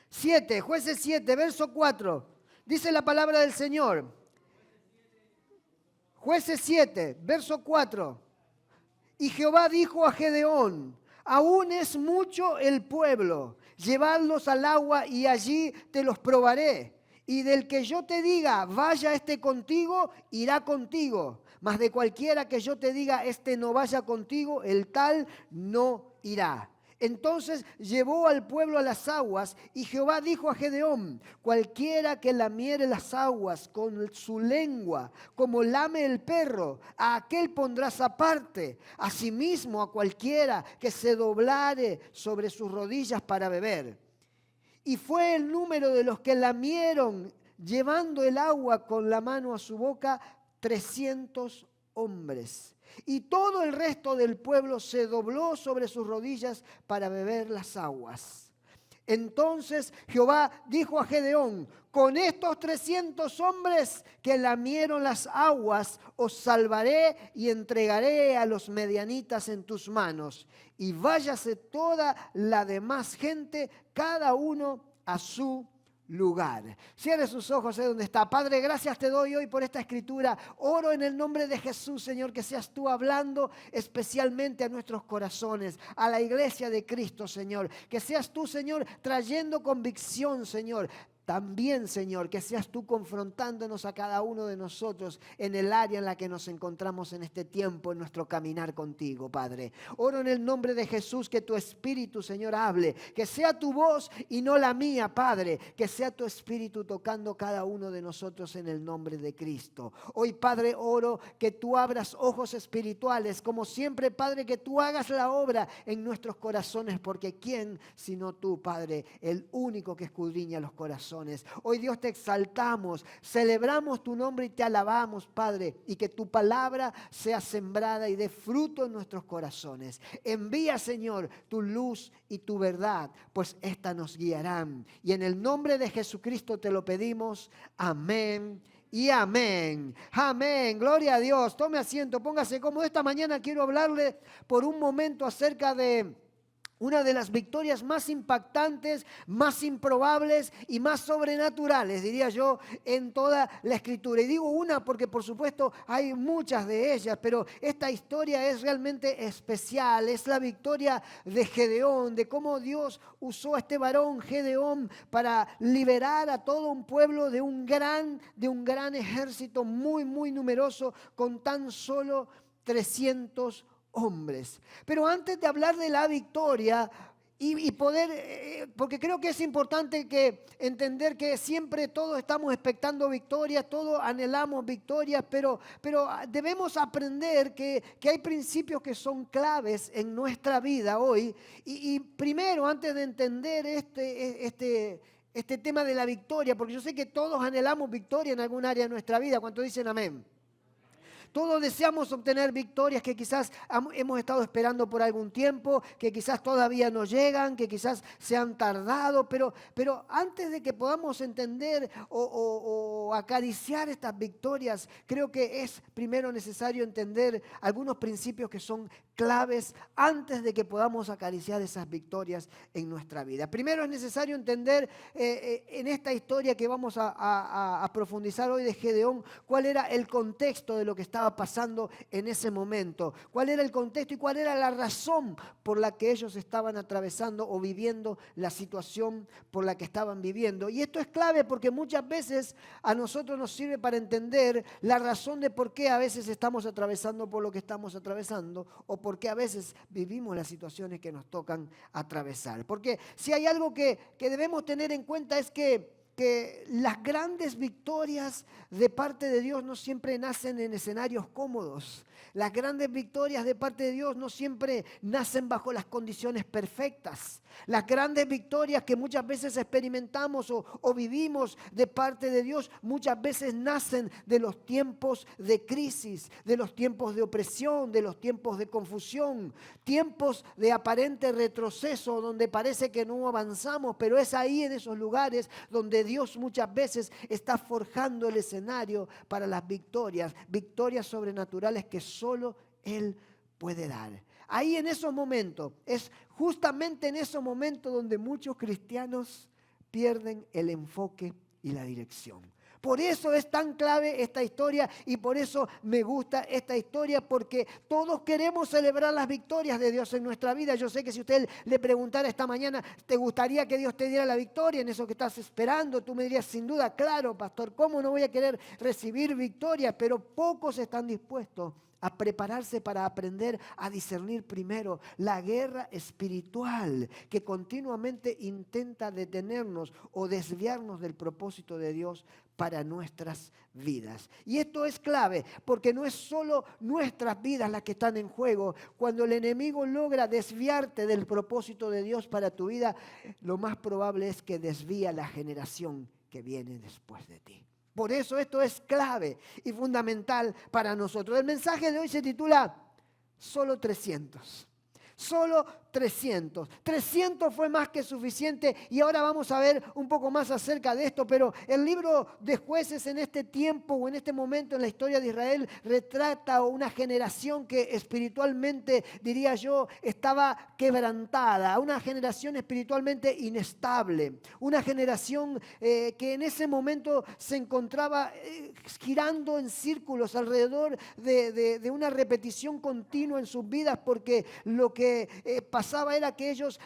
7, Jueces 7, verso 4. Dice la palabra del Señor. Jueces 7, verso 4. Y Jehová dijo a Gedeón: aún es mucho el pueblo, llevadlos al agua y allí te los probaré. Y del que yo te diga, vaya este contigo, irá contigo. Mas de cualquiera que yo te diga, este no vaya contigo, el tal no irá. Entonces llevó al pueblo a las aguas, y Jehová dijo a Gedeón: cualquiera que lamiere las aguas con su lengua, como lame el perro, a aquel pondrás aparte. Asimismo a cualquiera que se doblare sobre sus rodillas para beber. Y fue el número de los que lamieron, llevando el agua con la mano a su boca, 300 hombres. Y todo el resto del pueblo se dobló sobre sus rodillas para beber las aguas. Entonces Jehová dijo a Gedeón: con estos 300 hombres que lamieron las aguas, os salvaré y entregaré a los medianitas en tus manos. Y váyase toda la demás gente, cada uno a su lugar. Cierre sus ojos ahí donde está. Padre, gracias te doy hoy por esta escritura. Oro en el nombre de Jesús, Señor, que seas tú hablando especialmente a nuestros corazones, a la iglesia de Cristo, Señor. Que seas tú, Señor, trayendo convicción, Señor. También, Señor, que seas tú confrontándonos a cada uno de nosotros en el área en la que nos encontramos en este tiempo, en nuestro caminar contigo, Padre. Oro en el nombre de Jesús que tu Espíritu, Señor, hable. Que sea tu voz y no la mía, Padre. Que sea tu Espíritu tocando cada uno de nosotros en el nombre de Cristo. Hoy, Padre, oro que tú abras ojos espirituales. Como siempre, Padre, que tú hagas la obra en nuestros corazones. Porque ¿quién sino tú, Padre? El único que escudriña los corazones. Hoy, Dios, te exaltamos, celebramos tu nombre y te alabamos, Padre, y que tu palabra sea sembrada y dé fruto en nuestros corazones. Envía, Señor, tu luz y tu verdad, pues esta nos guiarán. Y en el nombre de Jesucristo te lo pedimos. Amén y amén. Amén. Gloria a Dios. Tome asiento, póngase cómodo. Esta mañana quiero hablarle por un momento acerca de una de las victorias más impactantes, más improbables y más sobrenaturales, diría yo, en toda la Escritura. Y digo una porque por supuesto hay muchas de ellas, pero esta historia es realmente especial. Es la victoria de Gedeón, de cómo Dios usó a este varón Gedeón para liberar a todo un pueblo de un gran ejército muy, muy numeroso con tan solo 300 hombres. Pero antes de hablar de la victoria y poder, porque creo que es importante que entender que siempre todos estamos expectando victorias, todos anhelamos victorias, pero debemos aprender que hay principios que son claves en nuestra vida hoy. Y primero, antes de entender este tema de la victoria, porque yo sé que todos anhelamos victoria en algún área de nuestra vida. ¿Cuántos dicen amén? Todos deseamos obtener victorias que quizás hemos estado esperando por algún tiempo, que quizás todavía no llegan, que quizás se han tardado, pero antes de que podamos entender o acariciar estas victorias, creo que es primero necesario entender algunos principios que son claves antes de que podamos acariciar esas victorias en nuestra vida. Primero es necesario entender en esta historia que vamos a profundizar hoy de Gedeón, cuál era el contexto de lo que estaba pasando en ese momento, cuál era el contexto y cuál era la razón por la que ellos estaban atravesando o viviendo la situación por la que estaban viviendo. Y esto es clave porque muchas veces a nosotros nos sirve para entender la razón de por qué a veces estamos atravesando por lo que estamos atravesando o por qué a veces vivimos las situaciones que nos tocan atravesar. Porque si hay algo que debemos tener en cuenta es que las grandes victorias de parte de Dios no siempre nacen en escenarios cómodos. Las grandes victorias de parte de Dios no siempre nacen bajo las condiciones perfectas. Las grandes victorias que muchas veces experimentamos o vivimos de parte de Dios muchas veces nacen de los tiempos de crisis, de los tiempos de opresión, de los tiempos de confusión, tiempos de aparente retroceso donde parece que no avanzamos, pero es ahí en esos lugares donde Dios muchas veces está forjando el escenario para las victorias, victorias sobrenaturales que solo Él puede dar. Ahí en esos momentos, es justamente en esos momentos donde muchos cristianos pierden el enfoque y la dirección. Por eso es tan clave esta historia y por eso me gusta esta historia, porque todos queremos celebrar las victorias de Dios en nuestra vida. Yo sé que si usted le preguntara esta mañana, ¿te gustaría que Dios te diera la victoria en eso que estás esperando? Tú me dirías, sin duda, claro, pastor, ¿cómo no voy a querer recibir victoria? Pero pocos están dispuestos a prepararse para aprender a discernir primero la guerra espiritual que continuamente intenta detenernos o desviarnos del propósito de Dios para nuestras vidas. Y esto es clave porque no es solo nuestras vidas las que están en juego. Cuando el enemigo logra desviarte del propósito de Dios para tu vida, lo más probable es que desvía la generación que viene después de ti. Por eso esto es clave y fundamental para nosotros. El mensaje de hoy se titula Solo 300. Solo 300. 300 fue más que suficiente y ahora vamos a ver un poco más acerca de esto, pero el libro de Jueces en este tiempo o en este momento en la historia de Israel retrata una generación que espiritualmente, diría yo, estaba quebrantada, una generación espiritualmente inestable, una generación que en ese momento se encontraba girando en círculos alrededor de una repetición continua en sus vidas, porque lo que pasaba era que ellos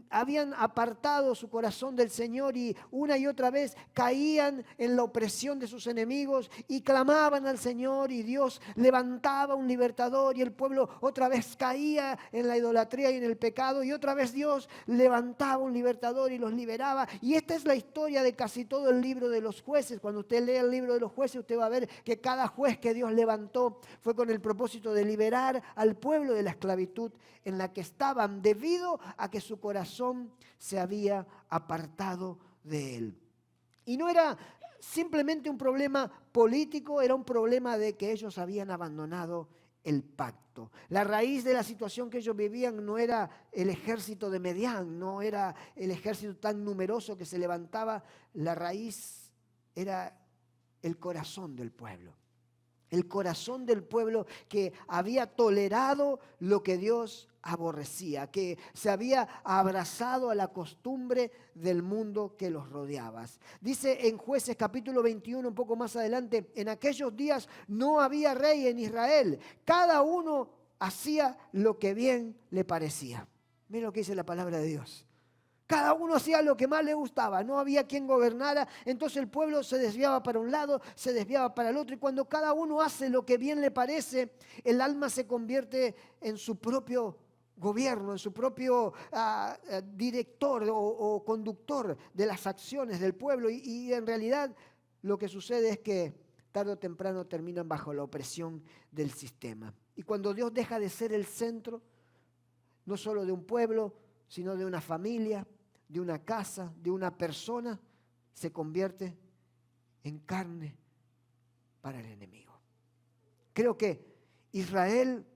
habían apartado su corazón del Señor y una y otra vez caían en la opresión de sus enemigos y clamaban al Señor y Dios levantaba un libertador y el pueblo otra vez caía en la idolatría y en el pecado y otra vez Dios levantaba un libertador y los liberaba. Y esta es la historia de casi todo el libro de los jueces. Cuando usted lee el libro de los jueces, usted va a ver que cada juez que Dios levantó fue con el propósito de liberar al pueblo de la esclavitud en la que estaban debido a que su corazón se había apartado de él. Y no era simplemente un problema político, era un problema de que ellos habían abandonado el pacto. La raíz de la situación que ellos vivían no era el ejército de Medián, no era el ejército tan numeroso que se levantaba, la raíz era el corazón del pueblo. El corazón del pueblo que había tolerado lo que Dios aborrecía, que se había abrazado a la costumbre del mundo que los rodeaba. Dice en Jueces capítulo 21, un poco más adelante, en aquellos días no había rey en Israel, cada uno hacía lo que bien le parecía. Mira lo que dice la palabra de Dios. Cada uno hacía lo que más le gustaba, no había quien gobernara, entonces el pueblo se desviaba para un lado, se desviaba para el otro, y cuando cada uno hace lo que bien le parece, el alma se convierte en su propio gobierno, en su propio director o conductor de las acciones del pueblo, y en realidad lo que sucede es que tarde o temprano terminan bajo la opresión del sistema. Y cuando Dios deja de ser el centro, no solo de un pueblo, sino de una familia, de una casa, de una persona, se convierte en carne para el enemigo. Creo que Israel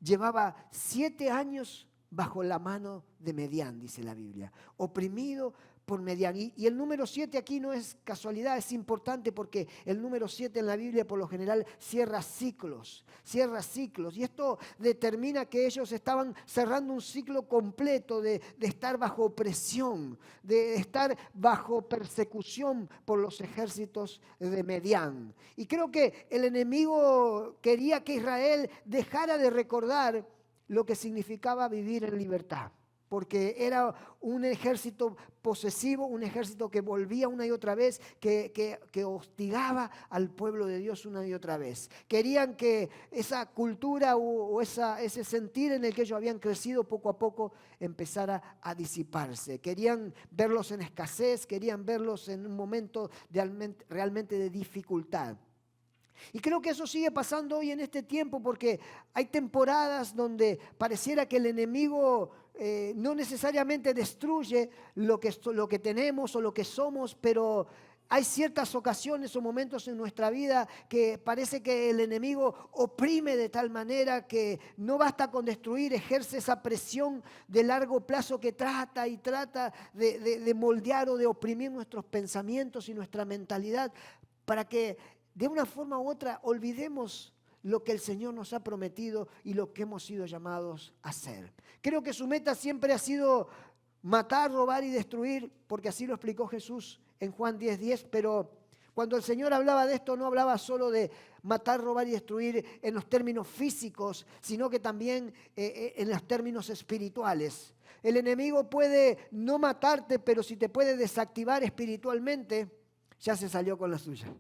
llevaba 7 años bajo la mano de Medián, dice la Biblia, oprimido por Medián. Y el número 7 aquí no es casualidad, es importante porque el número 7 en la Biblia por lo general cierra ciclos. Y esto determina que ellos estaban cerrando un ciclo completo de estar bajo opresión, de estar bajo persecución por los ejércitos de Medián. Y creo que el enemigo quería que Israel dejara de recordar lo que significaba vivir en libertad, porque era un ejército posesivo, un ejército que volvía una y otra vez, que hostigaba al pueblo de Dios una y otra vez. Querían que esa cultura o ese sentir en el que ellos habían crecido poco a poco empezara a disiparse. Querían verlos en escasez, querían verlos en un momento realmente de dificultad. Y creo que eso sigue pasando hoy en este tiempo porque hay temporadas donde pareciera que el enemigo no necesariamente destruye lo que tenemos o lo que somos, pero hay ciertas ocasiones o momentos en nuestra vida que parece que el enemigo oprime de tal manera que no basta con destruir, ejerce esa presión de largo plazo que trata de moldear o de oprimir nuestros pensamientos y nuestra mentalidad para que de una forma u otra olvidemos lo que el Señor nos ha prometido y lo que hemos sido llamados a hacer. Creo que su meta siempre ha sido matar, robar y destruir, porque así lo explicó Jesús en Juan 10:10, pero cuando el Señor hablaba de esto, no hablaba solo de matar, robar y destruir en los términos físicos, sino que también en los términos espirituales. El enemigo puede no matarte, pero si te puede desactivar espiritualmente, ya se salió con la suya.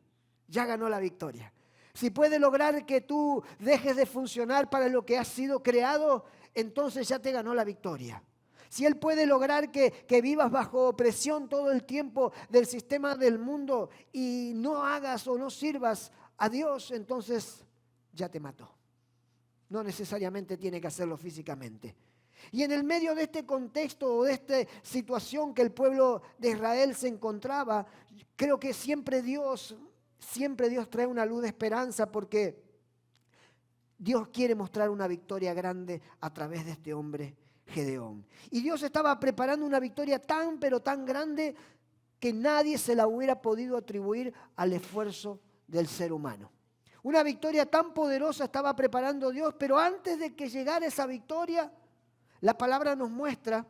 Ya ganó la victoria. Si puede lograr que tú dejes de funcionar para lo que has sido creado, entonces ya te ganó la victoria. Si Él puede lograr que vivas bajo opresión todo el tiempo del sistema del mundo y no hagas o no sirvas a Dios, entonces ya te mató. No necesariamente tiene que hacerlo físicamente. Y en el medio de este contexto o de esta situación que el pueblo de Israel se encontraba, creo que siempre Dios trae una luz de esperanza, porque Dios quiere mostrar una victoria grande a través de este hombre Gedeón. Y Dios estaba preparando una victoria tan pero tan grande que nadie se la hubiera podido atribuir al esfuerzo del ser humano. Una victoria tan poderosa estaba preparando Dios, pero antes de que llegara esa victoria, la palabra nos muestra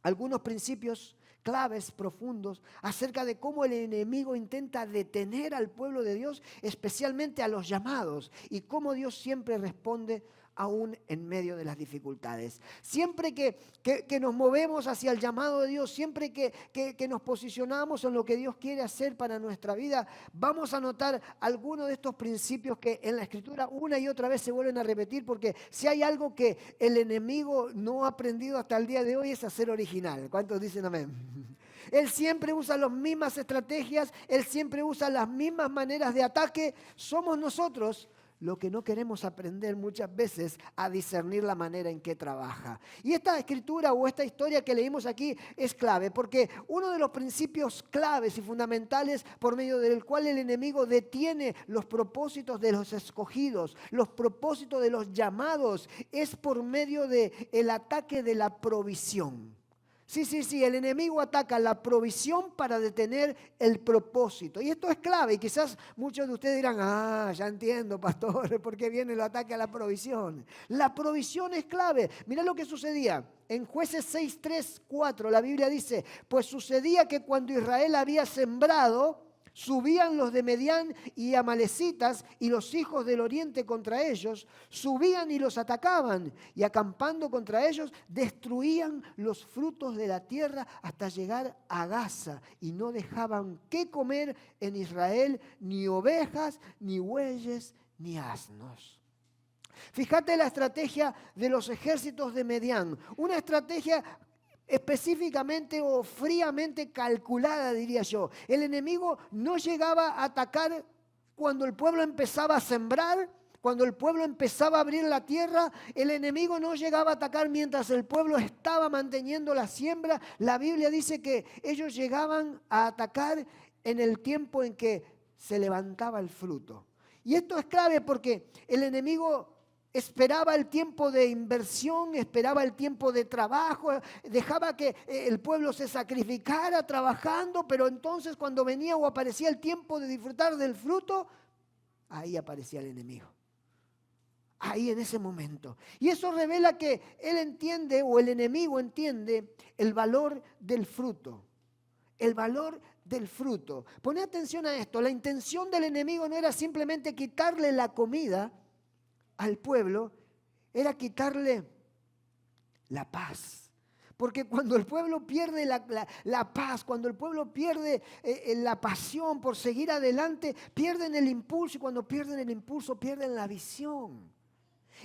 algunos principios claves, profundos, acerca de cómo el enemigo intenta detener al pueblo de Dios, especialmente a los llamados, y cómo Dios siempre responde aún en medio de las dificultades. Siempre que nos movemos hacia el llamado de Dios, siempre que nos posicionamos en lo que Dios quiere hacer para nuestra vida, vamos a notar algunos de estos principios que en la Escritura una y otra vez se vuelven a repetir, porque si hay algo que el enemigo no ha aprendido hasta el día de hoy es a ser original. ¿Cuántos dicen amén? Él siempre usa las mismas estrategias, Él siempre usa las mismas maneras de ataque. Somos nosotros lo que no queremos aprender muchas veces a discernir la manera en que trabaja. Y esta escritura o esta historia que leímos aquí es clave, porque uno de los principios claves y fundamentales por medio del cual el enemigo detiene los propósitos de los escogidos, los propósitos de los llamados, es por medio del ataque de la provisión. Sí, el enemigo ataca la provisión para detener el propósito. Y esto es clave, y quizás muchos de ustedes dirán, ya entiendo, pastor, ¿por qué viene el ataque a la provisión? La provisión es clave. Mirá lo que sucedía. En Jueces 6, 3, 4, la Biblia dice, pues sucedía que cuando Israel había sembrado, subían los de Medián y amalecitas y los hijos del oriente contra ellos, subían y los atacaban, y acampando contra ellos destruían los frutos de la tierra hasta llegar a Gaza, y no dejaban qué comer en Israel, ni ovejas, ni bueyes, ni asnos. Fíjate la estrategia de los ejércitos de Medián, una estrategia específicamente o fríamente calculada, diría yo. El enemigo no llegaba a atacar cuando el pueblo empezaba a sembrar, cuando el pueblo empezaba a abrir la tierra. El enemigo no llegaba a atacar mientras el pueblo estaba manteniendo la siembra. La Biblia dice que ellos llegaban a atacar en el tiempo en que se levantaba el fruto. Y esto es clave porque el enemigo esperaba el tiempo de inversión, esperaba el tiempo de trabajo, dejaba que el pueblo se sacrificara trabajando, pero entonces cuando venía o aparecía el tiempo de disfrutar del fruto, ahí aparecía el enemigo. Ahí en ese momento. Y eso revela que él entiende, o el enemigo entiende, el valor del fruto. El valor del fruto. Poné atención a esto. La intención del enemigo no era simplemente quitarle la comida al pueblo, era quitarle la paz. Porque cuando el pueblo pierde la paz, cuando el pueblo pierde la pasión por seguir adelante, pierden el impulso, y cuando pierden el impulso, pierden la visión.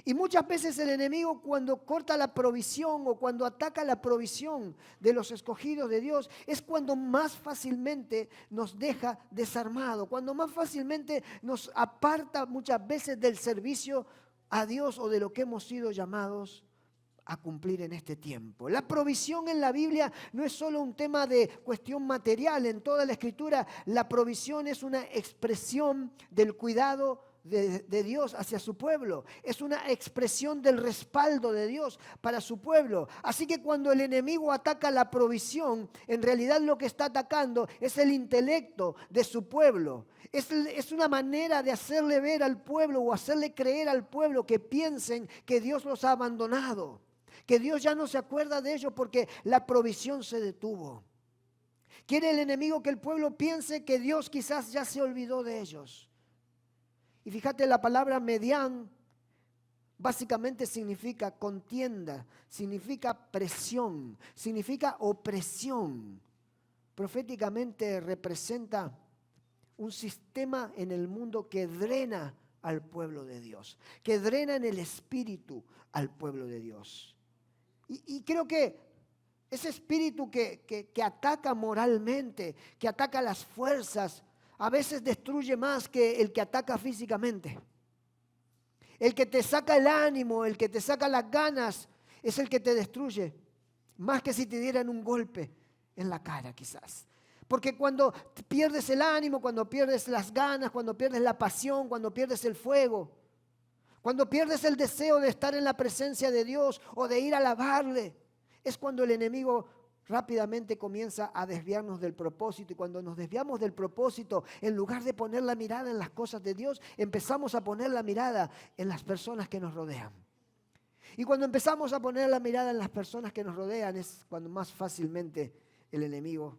Y muchas veces el enemigo, cuando corta la provisión o cuando ataca la provisión de los escogidos de Dios, es cuando más fácilmente nos deja desarmado, cuando más fácilmente nos aparta muchas veces del servicio a Dios o de lo que hemos sido llamados a cumplir en este tiempo. La provisión en la Biblia no es solo un tema de cuestión material. En toda la Escritura, la provisión es una expresión del cuidado de Dios hacia su pueblo. Es una expresión del respaldo de Dios para su pueblo. Así que cuando el enemigo ataca la provisión, en realidad lo que está atacando es el intelecto de su pueblo. Es una manera de hacerle ver al pueblo o hacerle creer al pueblo que piensen que Dios los ha abandonado, que Dios ya no se acuerda de ellos porque la provisión se detuvo. Quiere el enemigo que el pueblo piense que Dios quizás ya se olvidó de ellos. Y fíjate, la palabra medián básicamente significa contienda, significa presión, significa opresión. Proféticamente representa un sistema en el mundo que drena al pueblo de Dios, que drena en el espíritu al pueblo de Dios. Y creo que ese espíritu que ataca moralmente, que ataca las fuerzas, a veces destruye más que el que ataca físicamente. El que te saca el ánimo, el que te saca las ganas, es el que te destruye, más que si te dieran un golpe en la cara quizás. Porque cuando pierdes el ánimo, cuando pierdes las ganas, cuando pierdes la pasión, cuando pierdes el fuego, cuando pierdes el deseo de estar en la presencia de Dios o de ir a alabarle, es cuando el enemigo rápidamente comienza a desviarnos del propósito. Y cuando nos desviamos del propósito, en lugar de poner la mirada en las cosas de Dios, empezamos a poner la mirada en las personas que nos rodean. Y cuando empezamos a poner la mirada en las personas que nos rodean, es cuando más fácilmente el enemigo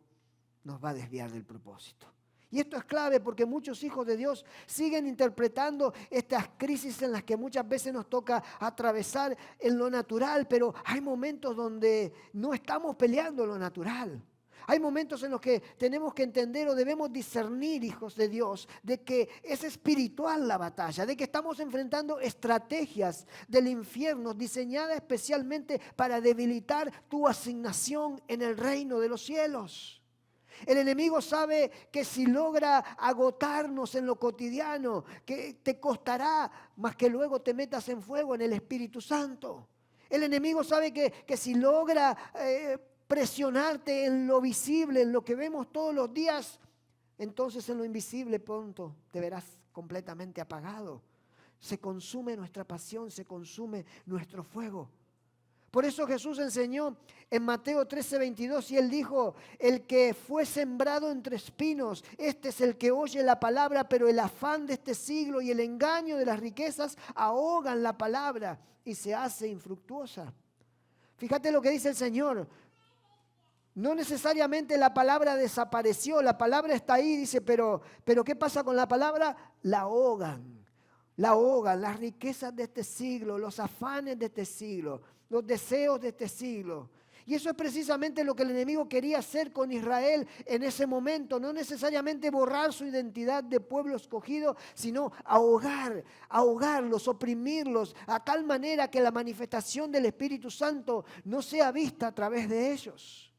nos va a desviar del propósito. Y esto es clave porque muchos hijos de Dios siguen interpretando estas crisis en las que muchas veces nos toca atravesar en lo natural, pero hay momentos donde no estamos peleando lo natural. Hay momentos en los que tenemos que entender o debemos discernir, hijos de Dios, de que es espiritual la batalla, de que estamos enfrentando estrategias del infierno diseñadas especialmente para debilitar tu asignación en el reino de los cielos. El enemigo sabe que si logra agotarnos en lo cotidiano, que te costará más que luego te metas en fuego en el Espíritu Santo. El enemigo sabe que si logra presionarte en lo visible, en lo que vemos todos los días, entonces en lo invisible pronto te verás completamente apagado. Se consume nuestra pasión, se consume nuestro fuego. Por eso Jesús enseñó en Mateo 13:22 y Él dijo, el que fue sembrado entre espinos, este es el que oye la palabra, pero el afán de este siglo y el engaño de las riquezas ahogan la palabra y se hace infructuosa. Fíjate lo que dice el Señor. No necesariamente la palabra desapareció, la palabra está ahí, dice, pero ¿qué pasa con la palabra? La ahogan, las riquezas de este siglo, los afanes de este siglo, los deseos de este siglo. Y eso es precisamente lo que el enemigo quería hacer con Israel en ese momento. No necesariamente borrar su identidad de pueblo escogido, sino ahogarlos, oprimirlos, a tal manera que la manifestación del Espíritu Santo no sea vista a través de ellos.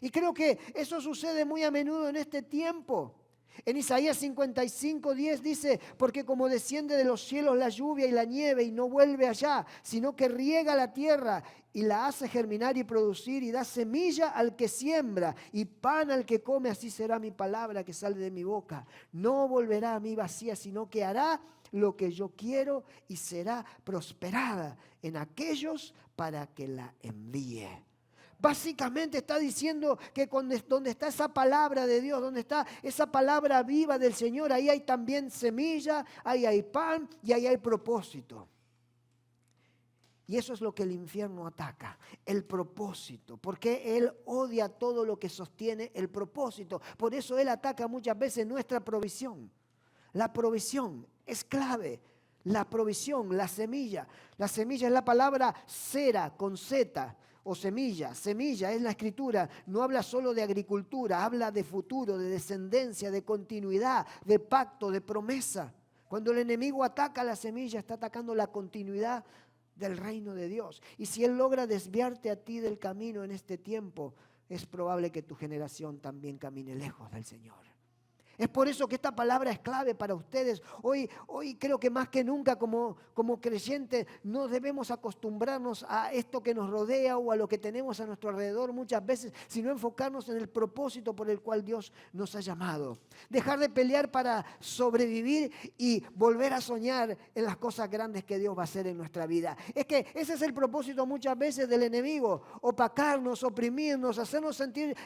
Y creo que eso sucede muy a menudo en este tiempo. En Isaías 55:10 dice, porque como desciende de los cielos la lluvia y la nieve y no vuelve allá, sino que riega la tierra y la hace germinar y producir y da semilla al que siembra y pan al que come, así será mi palabra que sale de mi boca. No volverá a mí vacía, sino que hará lo que yo quiero y será prosperada en aquellos para que la envíe. Básicamente está diciendo que donde está esa palabra de Dios, donde está esa palabra viva del Señor, ahí hay también semilla, ahí hay pan y ahí hay propósito. Y eso es lo que el infierno ataca, el propósito, porque él odia todo lo que sostiene el propósito. Por eso él ataca muchas veces nuestra provisión. La provisión es clave. La provisión, la semilla. La semilla es la palabra cera con Z. O semilla es la escritura, no habla solo de agricultura, habla de futuro, de descendencia, de continuidad, de pacto, de promesa. Cuando el enemigo ataca la semilla, está atacando la continuidad del reino de Dios. Y si él logra desviarte a ti del camino en este tiempo, es probable que tu generación también camine lejos del Señor. Es por eso que esta palabra es clave para ustedes. Hoy creo que más que nunca como creyentes no debemos acostumbrarnos a esto que nos rodea o a lo que tenemos a nuestro alrededor muchas veces, sino enfocarnos en el propósito por el cual Dios nos ha llamado. Dejar de pelear para sobrevivir y volver a soñar en las cosas grandes que Dios va a hacer en nuestra vida. Es que ese es el propósito muchas veces del enemigo: opacarnos, oprimirnos, hacernos sentir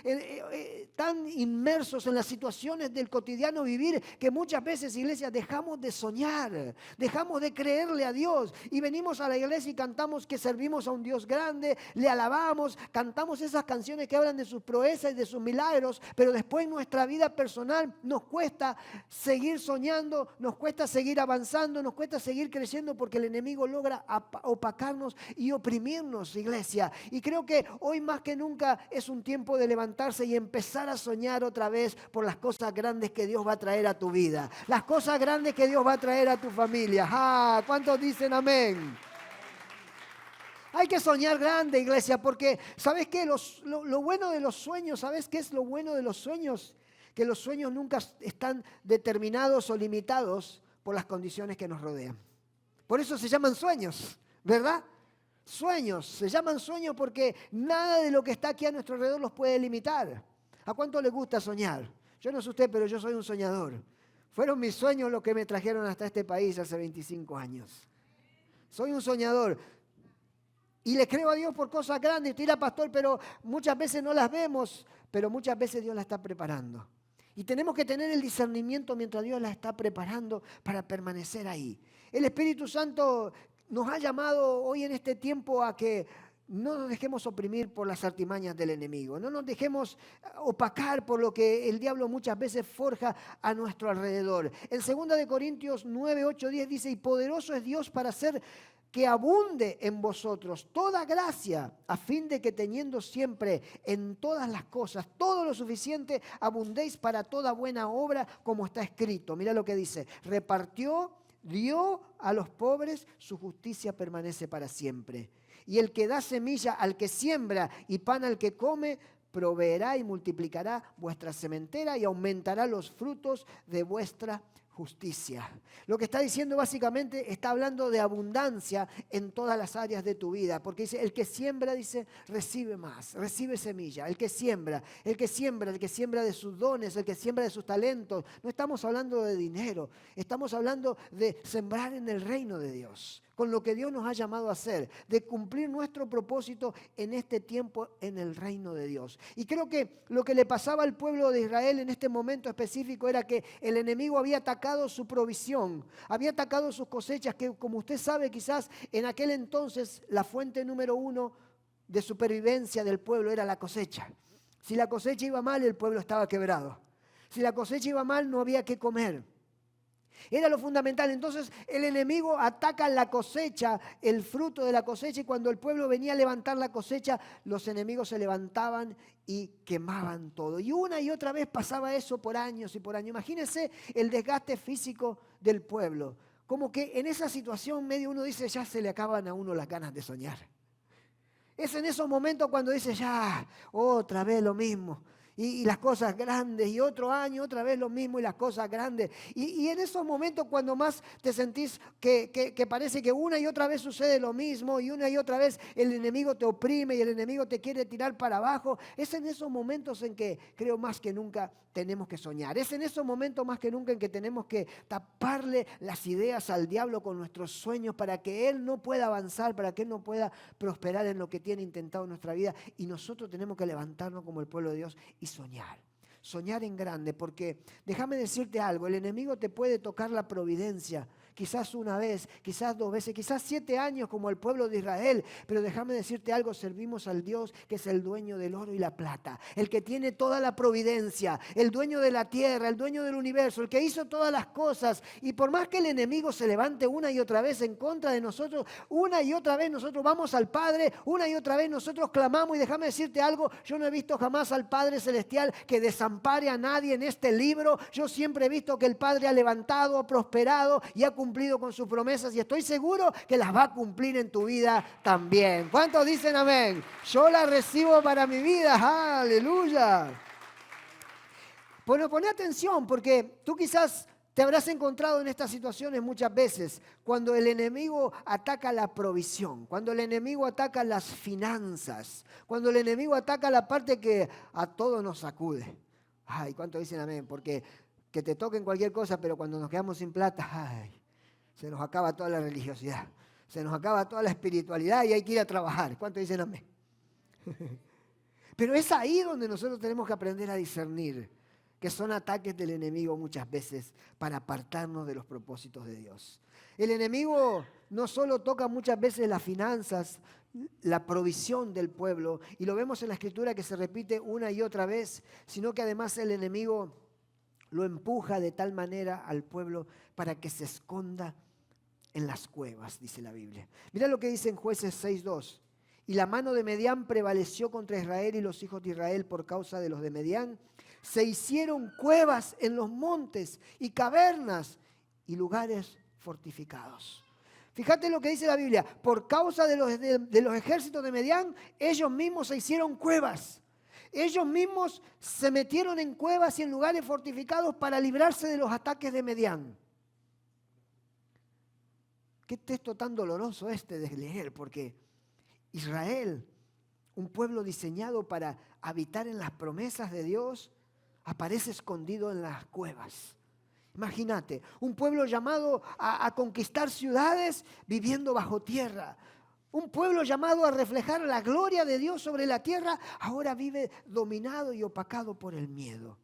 tan inmersos en las situaciones del cotidiano vivir que muchas veces, iglesia, dejamos de soñar, dejamos de creerle a Dios y venimos a la iglesia y cantamos que servimos a un Dios grande, le alabamos, cantamos esas canciones que hablan de sus proezas y de sus milagros, pero después en nuestra vida personal nos cuesta seguir soñando, nos cuesta seguir avanzando, nos cuesta seguir creciendo porque el enemigo logra opacarnos y oprimirnos, iglesia. Y creo que hoy más que nunca es un tiempo de levantarse y empezar a soñar otra vez por las cosas grandes que Dios va a traer a tu vida, las cosas grandes que Dios va a traer a tu familia. ¿Cuántos dicen amén? Hay que soñar grande, iglesia, porque ¿sabes qué? Lo bueno de los sueños, ¿sabes qué es lo bueno de los sueños? Que los sueños nunca están determinados o limitados por las condiciones que nos rodean. Por eso se llaman sueños, ¿verdad? Sueños, se llaman sueños porque nada de lo que está aquí a nuestro alrededor los puede limitar. ¿A cuánto les gusta soñar? Yo no sé usted, pero yo soy un soñador. Fueron mis sueños los que me trajeron hasta este país hace 25 años. Soy un soñador. Y le creo a Dios por cosas grandes. Usted dirá, pastor, pero muchas veces no las vemos, pero muchas veces Dios las está preparando. Y tenemos que tener el discernimiento mientras Dios las está preparando para permanecer ahí. El Espíritu Santo nos ha llamado hoy en este tiempo a que no nos dejemos oprimir por las artimañas del enemigo. No nos dejemos opacar por lo que el diablo muchas veces forja a nuestro alrededor. En 2 de Corintios 9, 8, 10 dice, y poderoso es Dios para hacer que abunde en vosotros toda gracia, a fin de que teniendo siempre en todas las cosas todo lo suficiente, abundéis para toda buena obra, como está escrito. Mira lo que dice, repartió, dio a los pobres, su justicia permanece para siempre. Y el que da semilla al que siembra y pan al que come, proveerá y multiplicará vuestra sementera y aumentará los frutos de vuestra justicia. Lo que está diciendo básicamente, está hablando de abundancia en todas las áreas de tu vida, porque dice, el que siembra, dice, recibe más, recibe semilla. El que siembra de sus dones, el que siembra de sus talentos. No estamos hablando de dinero, estamos hablando de sembrar en el reino de Dios, con lo que Dios nos ha llamado a hacer, de cumplir nuestro propósito en este tiempo en el reino de Dios. Y creo que lo que le pasaba al pueblo de Israel en este momento específico era que el enemigo había atacado su provisión, había atacado sus cosechas, que como usted sabe quizás en aquel entonces la fuente número 1 de supervivencia del pueblo era la cosecha. Si la cosecha iba mal, el pueblo estaba quebrado. Si la cosecha iba mal, no había que comer. Era lo fundamental. Entonces el enemigo ataca la cosecha, el fruto de la cosecha, y cuando el pueblo venía a levantar la cosecha, los enemigos se levantaban y quemaban todo. Y una y otra vez pasaba eso por años y por años. Imagínense el desgaste físico del pueblo. Como que en esa situación medio uno dice, ya se le acaban a uno las ganas de soñar. Es en esos momentos cuando dice, ya, otra vez lo mismo. Y las cosas grandes, y otro año, otra vez lo mismo, y las cosas grandes. Y en esos momentos cuando más te sentís que parece que una y otra vez sucede lo mismo, y una y otra vez el enemigo te oprime y el enemigo te quiere tirar para abajo, es en esos momentos en que creo más que nunca tenemos que soñar. Es en esos momentos más que nunca en que tenemos que taparle las ideas al diablo con nuestros sueños para que él no pueda avanzar, para que él no pueda prosperar en lo que tiene intentado en nuestra vida. Y nosotros tenemos que levantarnos como el pueblo de Dios y soñar en grande, porque déjame decirte algo, el enemigo te puede tocar la providencia, quizás una vez, quizás 2 veces, quizás 7 años como el pueblo de Israel, pero déjame decirte algo, servimos al Dios que es el dueño del oro y la plata, el que tiene toda la providencia, el dueño de la tierra, el dueño del universo, el que hizo todas las cosas, y por más que el enemigo se levante una y otra vez en contra de nosotros, una y otra vez nosotros vamos al Padre, una y otra vez nosotros clamamos, y déjame decirte algo, yo no he visto jamás al Padre Celestial que desampare a nadie en este libro. Yo siempre he visto que el Padre ha levantado, ha prosperado y ha cumplido con sus promesas, y estoy seguro que las va a cumplir en tu vida también. ¿Cuántos dicen amén? Yo las recibo para mi vida, aleluya. Bueno, poné atención porque tú quizás te habrás encontrado en estas situaciones muchas veces cuando el enemigo ataca la provisión, cuando el enemigo ataca las finanzas, cuando el enemigo ataca la parte que a todos nos sacude. Ay, ¿cuánto dicen amén? Porque que te toquen cualquier cosa, pero cuando nos quedamos sin plata, ay, se nos acaba toda la religiosidad, se nos acaba toda la espiritualidad y hay que ir a trabajar. ¿Cuánto dicen amén? Pero es ahí donde nosotros tenemos que aprender a discernir que son ataques del enemigo muchas veces para apartarnos de los propósitos de Dios. El enemigo no solo toca muchas veces las finanzas, la provisión del pueblo, y lo vemos en la Escritura que se repite una y otra vez, sino que además el enemigo lo empuja de tal manera al pueblo para que se esconda en las cuevas, dice la Biblia. Mira lo que dice en Jueces 6:2. Y la mano de Medián prevaleció contra Israel y los hijos de Israel por causa de los de Medián. Se hicieron cuevas en los montes y cavernas y lugares fortificados. Fíjate lo que dice la Biblia. Por causa de los ejércitos de Medián, ellos mismos se hicieron cuevas. Ellos mismos se metieron en cuevas y en lugares fortificados para librarse de los ataques de Medián. Qué texto tan doloroso este de leer, porque Israel, un pueblo diseñado para habitar en las promesas de Dios, aparece escondido en las cuevas. Imagínate, un pueblo llamado a conquistar ciudades viviendo bajo tierra. Un pueblo llamado a reflejar la gloria de Dios sobre la tierra, ahora vive dominado y opacado por el miedo.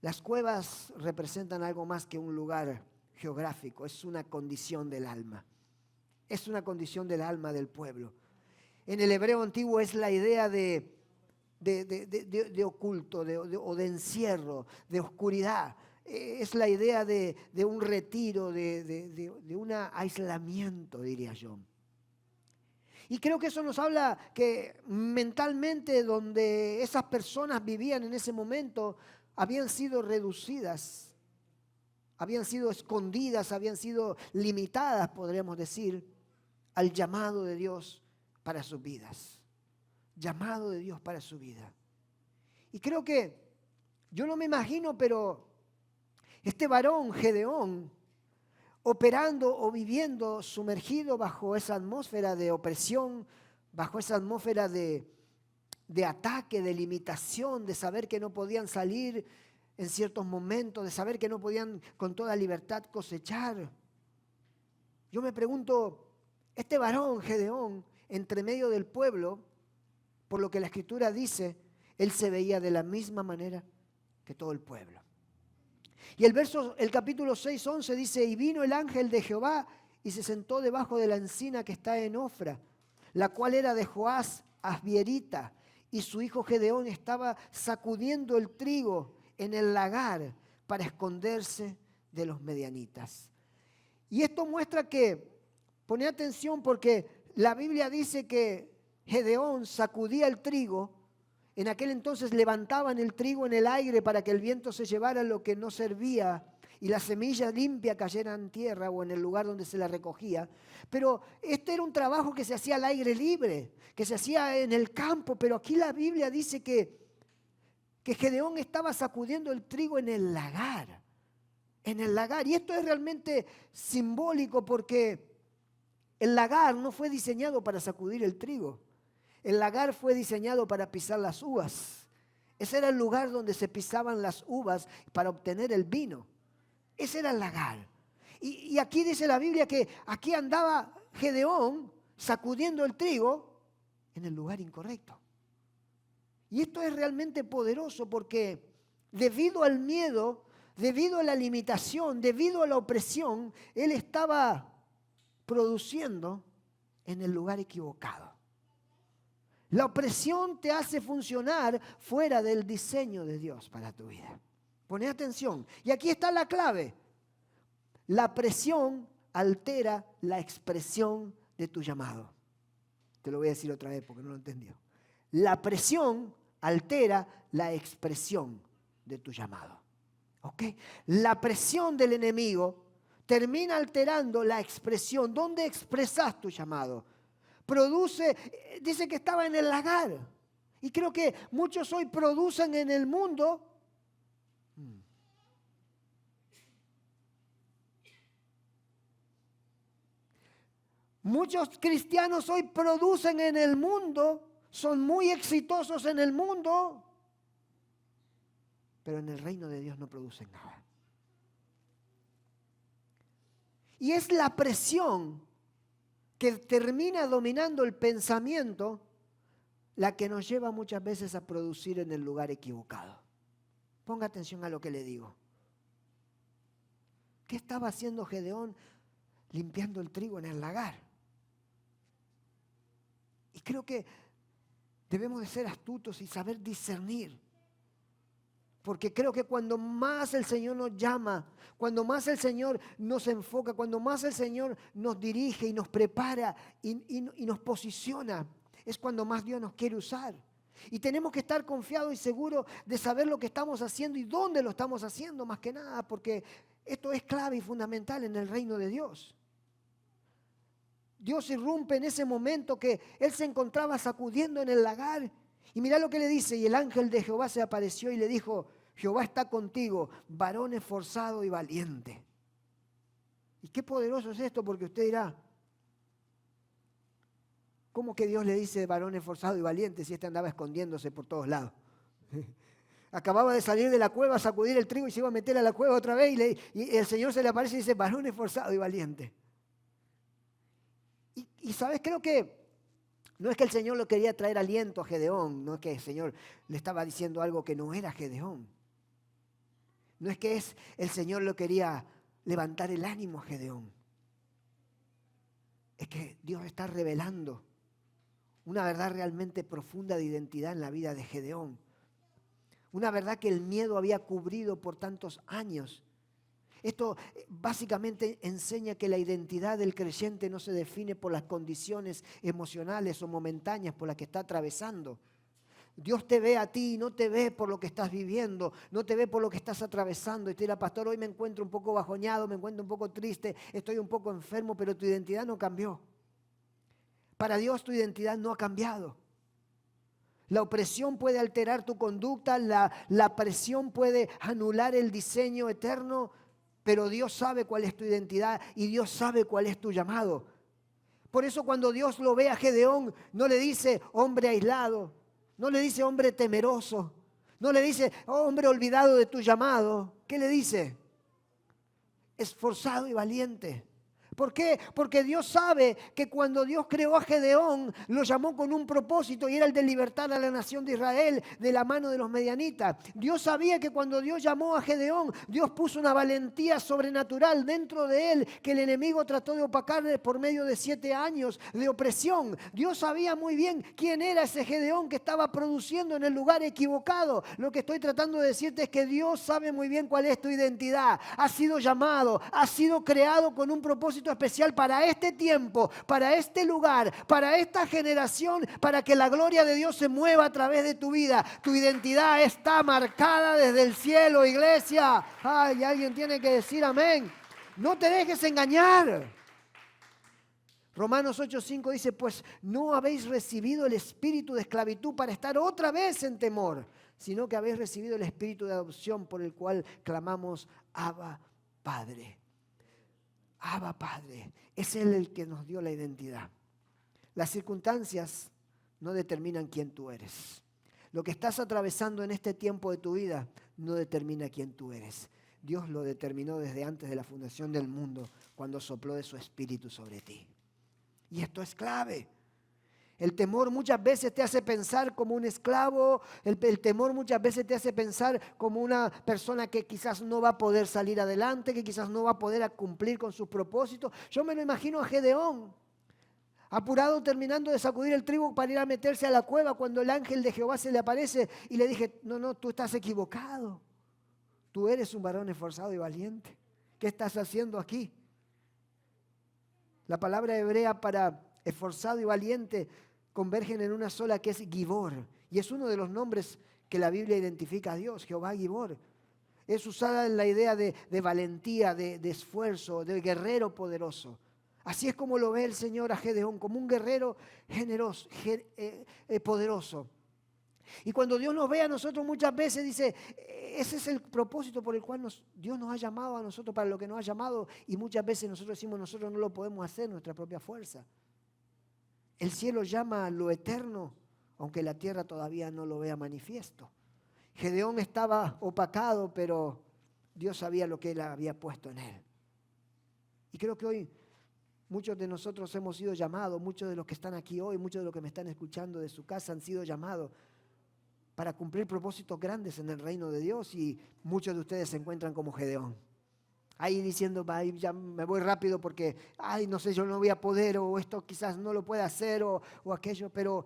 Las cuevas representan algo más que un lugar geográfico, es una condición del alma. Es una condición del alma del pueblo. En el hebreo antiguo es la idea de oculto o de encierro, de oscuridad. Es la idea de un retiro, de un aislamiento, diría yo. Y creo que eso nos habla que mentalmente donde esas personas vivían en ese momento habían sido reducidas, habían sido escondidas, habían sido limitadas, podríamos decir, al llamado de Dios para sus vidas. Llamado de Dios para su vida. Y creo que, yo no me imagino, pero este varón, Gedeón, operando o viviendo sumergido bajo esa atmósfera de opresión, bajo esa atmósfera de ataque, de limitación, de saber que no podían salir en ciertos momentos, de saber que no podían con toda libertad cosechar. Yo me pregunto, este varón, Gedeón, entre medio del pueblo, por lo que la Escritura dice, él se veía de la misma manera que todo el pueblo. Y el capítulo 6:11 dice, y vino el ángel de Jehová y se sentó debajo de la encina que está en Ofra, la cual era de Joás Asbierita, y su hijo Gedeón estaba sacudiendo el trigo en el lagar para esconderse de los medianitas. Y esto muestra que, pone atención porque la Biblia dice que Gedeón sacudía el trigo. En aquel entonces levantaban el trigo en el aire para que el viento se llevara lo que no servía y la semilla limpia cayera en tierra o en el lugar donde se la recogía. Pero este era un trabajo que se hacía al aire libre, que se hacía en el campo. Pero aquí la Biblia dice que Gedeón estaba sacudiendo el trigo en el lagar. En el lagar. Y esto es realmente simbólico porque el lagar no fue diseñado para sacudir el trigo. El lagar fue diseñado para pisar las uvas. Ese era el lugar donde se pisaban las uvas para obtener el vino. Ese era el lagar. Y aquí dice la Biblia que aquí andaba Gedeón sacudiendo el trigo en el lugar incorrecto. Y esto es realmente poderoso porque debido al miedo, debido a la limitación, debido a la opresión, él estaba produciendo en el lugar equivocado. La opresión te hace funcionar fuera del diseño de Dios para tu vida. Poné atención. Y aquí está la clave. La presión altera la expresión de tu llamado. Te lo voy a decir otra vez porque no lo entendió. La presión altera la expresión de tu llamado. ¿Ok? La presión del enemigo termina alterando la expresión. ¿Dónde expresas tu llamado? Dice que estaba en el lagar. Y creo que muchos hoy producen en el mundo Muchos cristianos hoy producen en el mundo, son muy exitosos en el mundo, pero en el reino de Dios no producen nada. Y es la presión que termina dominando el pensamiento la que nos lleva muchas veces a producir en el lugar equivocado. Ponga atención a lo que le digo. ¿Qué estaba haciendo Gedeón limpiando el trigo en el lagar? Y creo que debemos de ser astutos y saber discernir. Porque creo que cuando más el Señor nos llama, cuando más el Señor nos enfoca, cuando más el Señor nos dirige y nos prepara y nos posiciona, es cuando más Dios nos quiere usar. Y tenemos que estar confiados y seguros de saber lo que estamos haciendo y dónde lo estamos haciendo, más que nada, porque esto es clave y fundamental en el reino de Dios. Dios irrumpe en ese momento que él se encontraba sacudiendo en el lagar. Y mirá lo que le dice, y el ángel de Jehová se apareció y le dijo: Jehová está contigo, varón esforzado y valiente. Y qué poderoso es esto, porque usted dirá, ¿cómo que Dios le dice varón esforzado y valiente si este andaba escondiéndose por todos lados? Acababa de salir de la cueva a sacudir el trigo y se iba a meter a la cueva otra vez y el Señor se le aparece y dice varón esforzado y valiente. Y sabes, creo que no es que el Señor lo quería traer aliento a Gedeón, no es que el Señor le estaba diciendo algo que no era Gedeón. No es que el Señor lo quería levantar el ánimo a Gedeón. Es que Dios está revelando una verdad realmente profunda de identidad en la vida de Gedeón. Una verdad que el miedo había cubrido por tantos años. Esto básicamente enseña que la identidad del creyente no se define por las condiciones emocionales o momentáneas por las que está atravesando. Dios te ve a ti y no te ve por lo que estás viviendo, no te ve por lo que estás atravesando. Y te dirá, pastor, hoy me encuentro un poco bajoñado, me encuentro un poco triste, estoy un poco enfermo, pero tu identidad no cambió. Para Dios tu identidad no ha cambiado. La opresión puede alterar tu conducta, la presión puede anular el diseño eterno, pero Dios sabe cuál es tu identidad y Dios sabe cuál es tu llamado. Por eso cuando Dios lo ve a Gedeón, no le dice hombre aislado, no le dice hombre temeroso, no le dice hombre olvidado de tu llamado. ¿Qué le dice? Esforzado y valiente. ¿Por qué? Porque Dios sabe que cuando Dios creó a Gedeón, lo llamó con un propósito y era el de libertar a la nación de Israel de la mano de los medianitas. Dios sabía que cuando Dios llamó a Gedeón, Dios puso una valentía sobrenatural dentro de él que el enemigo trató de opacar por medio de 7 años de opresión. Dios sabía muy bien quién era ese Gedeón que estaba produciendo en el lugar equivocado. Lo que estoy tratando de decirte es que Dios sabe muy bien cuál es tu identidad. Has sido llamado, has sido creado con un propósito especial para este tiempo, para este lugar, para esta generación, para que la gloria de Dios se mueva a través de tu vida. Tu identidad está marcada desde el cielo, iglesia. Ay, alguien tiene que decir amén. No te dejes engañar. Romanos 8:5 dice, pues no habéis recibido el espíritu de esclavitud para estar otra vez en temor, sino que habéis recibido el espíritu de adopción por el cual clamamos, Abba, Padre. Abba, Padre. Es Él el que nos dio la identidad. Las circunstancias no determinan quién tú eres. Lo que estás atravesando en este tiempo de tu vida no determina quién tú eres. Dios lo determinó desde antes de la fundación del mundo, cuando sopló de su espíritu sobre ti. Y esto es clave. El temor muchas veces te hace pensar como un esclavo, el temor muchas veces te hace pensar como una persona que quizás no va a poder salir adelante, que quizás no va a poder cumplir con sus propósitos. Yo me lo imagino a Gedeón, apurado terminando de sacudir el trigo para ir a meterse a la cueva cuando el ángel de Jehová se le aparece y le dije, no, tú estás equivocado, tú eres un varón esforzado y valiente. ¿Qué estás haciendo aquí? La palabra hebrea para esforzado y valiente convergen en una sola que es Gibor. Y es uno de los nombres que la Biblia identifica a Dios, Jehová Gibor. Es usada en la idea de valentía, de esfuerzo, de guerrero poderoso. Así es como lo ve el Señor a Gedeón, como un guerrero generoso, poderoso. Y cuando Dios nos ve a nosotros muchas veces dice, ese es el propósito por el cual Dios nos ha llamado a nosotros, para lo que nos ha llamado, y muchas veces nosotros decimos, nosotros no lo podemos hacer, nuestra propia fuerza. El cielo llama a lo eterno, aunque la tierra todavía no lo vea manifiesto. Gedeón estaba opacado, pero Dios sabía lo que él había puesto en él. Y creo que hoy muchos de nosotros hemos sido llamados, muchos de los que están aquí hoy, muchos de los que me están escuchando de su casa han sido llamados para cumplir propósitos grandes en el reino de Dios, y muchos de ustedes se encuentran como Gedeón. Ahí diciendo, ya me voy rápido porque, no sé, yo no voy a poder, o esto quizás no lo pueda hacer, o aquello, pero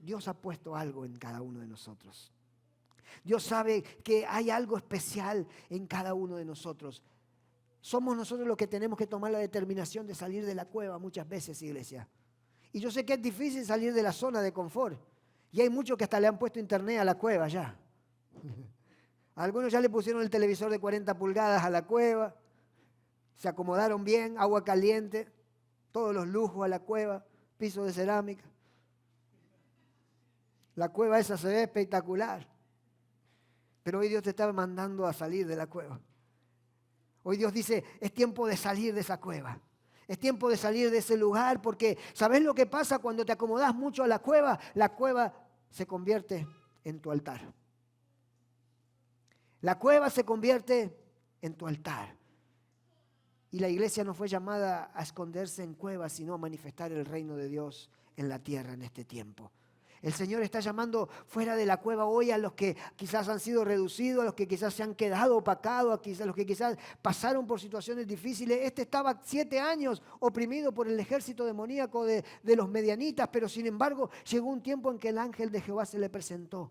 Dios ha puesto algo en cada uno de nosotros. Dios sabe que hay algo especial en cada uno de nosotros. Somos nosotros los que tenemos que tomar la determinación de salir de la cueva muchas veces, iglesia. Y yo sé que es difícil salir de la zona de confort. Y hay muchos que hasta le han puesto internet a la cueva ya. Algunos ya le pusieron el televisor de 40 pulgadas a la cueva. Se acomodaron bien, agua caliente, todos los lujos a la cueva, piso de cerámica. La cueva esa se ve espectacular. Pero hoy Dios te está mandando a salir de la cueva. Hoy Dios dice, es tiempo de salir de esa cueva. Es tiempo de salir de ese lugar, porque ¿sabes lo que pasa cuando te acomodas mucho a la cueva? La cueva se convierte en tu altar. La cueva se convierte en tu altar. Y la iglesia no fue llamada a esconderse en cuevas, sino a manifestar el reino de Dios en la tierra en este tiempo. El Señor está llamando fuera de la cueva hoy a los que quizás han sido reducidos, a los que quizás se han quedado opacados, a los que quizás pasaron por situaciones difíciles. Este estaba 7 años oprimido por el ejército demoníaco de los medianitas, pero sin embargo llegó un tiempo en que el ángel de Jehová se le presentó.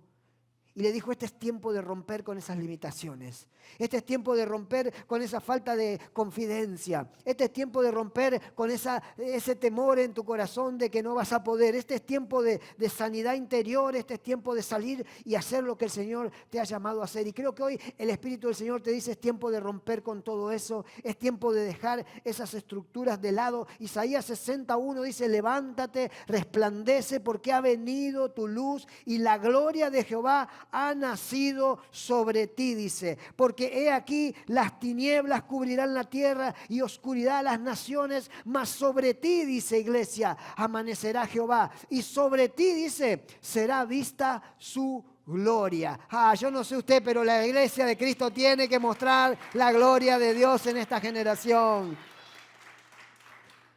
Y le dijo, este es tiempo de romper con esas limitaciones. Este es tiempo de romper con esa falta de confidencia. Este es tiempo de romper con ese temor en tu corazón de que no vas a poder. Este es tiempo de sanidad interior. Este es tiempo de salir y hacer lo que el Señor te ha llamado a hacer. Y creo que hoy el Espíritu del Señor te dice, es tiempo de romper con todo eso. Es tiempo de dejar esas estructuras de lado. Isaías 61 dice, levántate, resplandece, porque ha venido tu luz y la gloria de Jehová ha nacido sobre ti, dice, porque he aquí las tinieblas cubrirán la tierra y oscuridad las naciones, mas sobre ti, dice iglesia, amanecerá Jehová y sobre ti, dice, será vista su gloria. Yo no sé usted, pero la iglesia de Cristo tiene que mostrar la gloria de Dios en esta generación.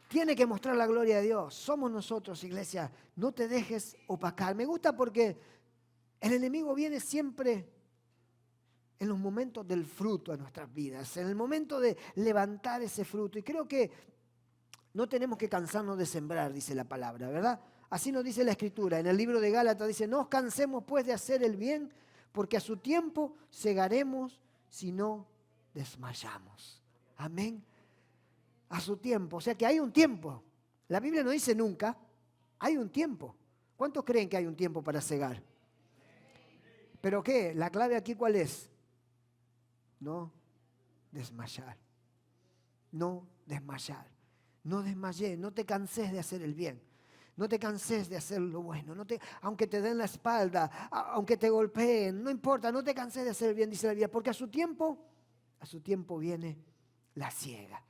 Tiene que mostrar la gloria de Dios. Somos nosotros, iglesia. No te dejes opacar. Me gusta porque el enemigo viene siempre en los momentos del fruto a nuestras vidas, en el momento de levantar ese fruto. Y creo que no tenemos que cansarnos de sembrar, dice la palabra, ¿verdad? Así nos dice la Escritura. En el libro de Gálatas dice, no os cansemos pues de hacer el bien, porque a su tiempo segaremos si no desmayamos. Amén. A su tiempo. O sea que hay un tiempo. La Biblia no dice nunca, hay un tiempo. ¿Cuántos creen que hay un tiempo para segar? ¿Pero qué? ¿La clave aquí cuál es? No desmayar. No desmayar. No desmayé, no te canses de hacer el bien. No te canses de hacer lo bueno. Aunque te den la espalda, aunque te golpeen, no importa, no te canses de hacer el bien, dice la Biblia, porque a su tiempo viene la siega.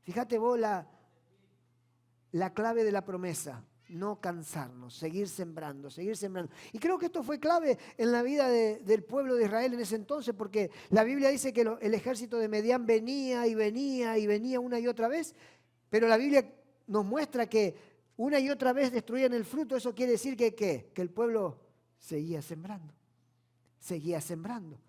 Fíjate vos la clave de la promesa. No cansarnos, seguir sembrando, seguir sembrando. Y creo que esto fue clave en la vida del pueblo de Israel en ese entonces, porque la Biblia dice que el ejército de Medián venía y venía y venía una y otra vez, pero la Biblia nos muestra que una y otra vez destruían el fruto. Eso quiere decir que el pueblo seguía sembrando, seguía sembrando.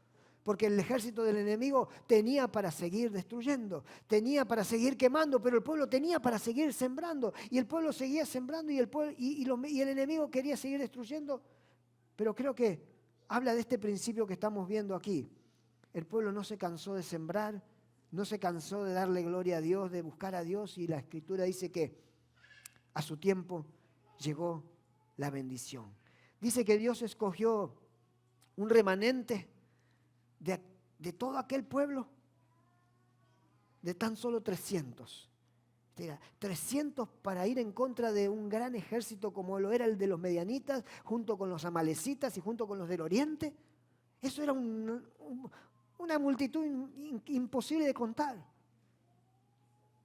Porque el ejército del enemigo tenía para seguir destruyendo, tenía para seguir quemando, pero el pueblo tenía para seguir sembrando. Y el pueblo seguía sembrando y el enemigo quería seguir destruyendo. Pero creo que habla de este principio que estamos viendo aquí. El pueblo no se cansó de sembrar, no se cansó de darle gloria a Dios, de buscar a Dios. Y la Escritura dice que a su tiempo llegó la bendición. Dice que Dios escogió un remanente de todo aquel pueblo, de tan solo 300. 300 para ir en contra de un gran ejército como lo era el de los medianitas, junto con los amalecitas y junto con los del oriente. Eso era una multitud imposible de contar.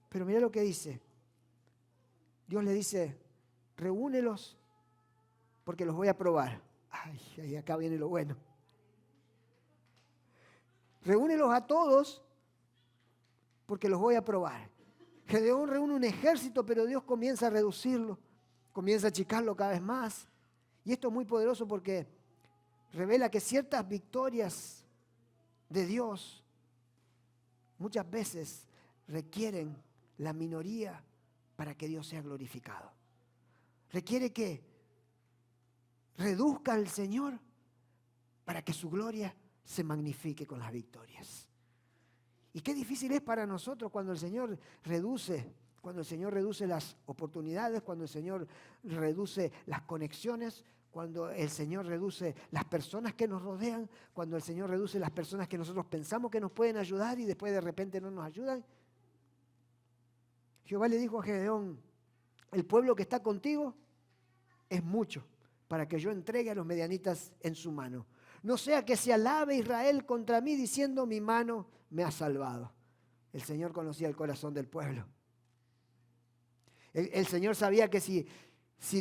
Pero mira lo que dice. Dios le dice, reúnelos porque los voy a probar. Ay, acá viene lo bueno. Reúnelos a todos porque los voy a probar. Gedeón reúne un ejército, pero Dios comienza a reducirlo, comienza a achicarlo cada vez más. Y esto es muy poderoso porque revela que ciertas victorias de Dios muchas veces requieren la minoría para que Dios sea glorificado. Requiere que reduzca al Señor para que su gloria se magnifique con las victorias. Y qué difícil es para nosotros cuando el Señor reduce las oportunidades, cuando el Señor reduce las conexiones, cuando el Señor reduce las personas que nos rodean, cuando el Señor reduce las personas que nosotros pensamos que nos pueden ayudar y después de repente no nos ayudan. Jehová le dijo a Gedeón, el pueblo que está contigo es mucho para que yo entregue a los medianitas en su mano. No sea que se alabe Israel contra mí diciendo mi mano me ha salvado. El Señor conocía el corazón del pueblo. El Señor sabía que si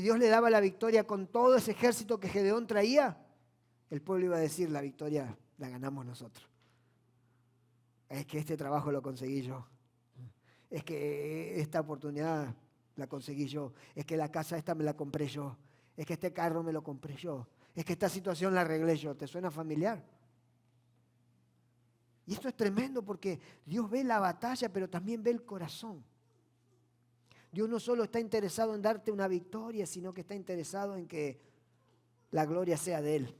Dios le daba la victoria con todo ese ejército que Gedeón traía, el pueblo iba a decir la victoria la ganamos nosotros. Es que este trabajo lo conseguí yo. Es que esta oportunidad la conseguí yo. Es que la casa esta me la compré yo. Es que este carro me lo compré yo. Es que esta situación la arreglé yo. ¿Te suena familiar? Y esto es tremendo porque Dios ve la batalla, pero también ve el corazón. Dios no solo está interesado en darte una victoria, sino que está interesado en que la gloria sea de Él.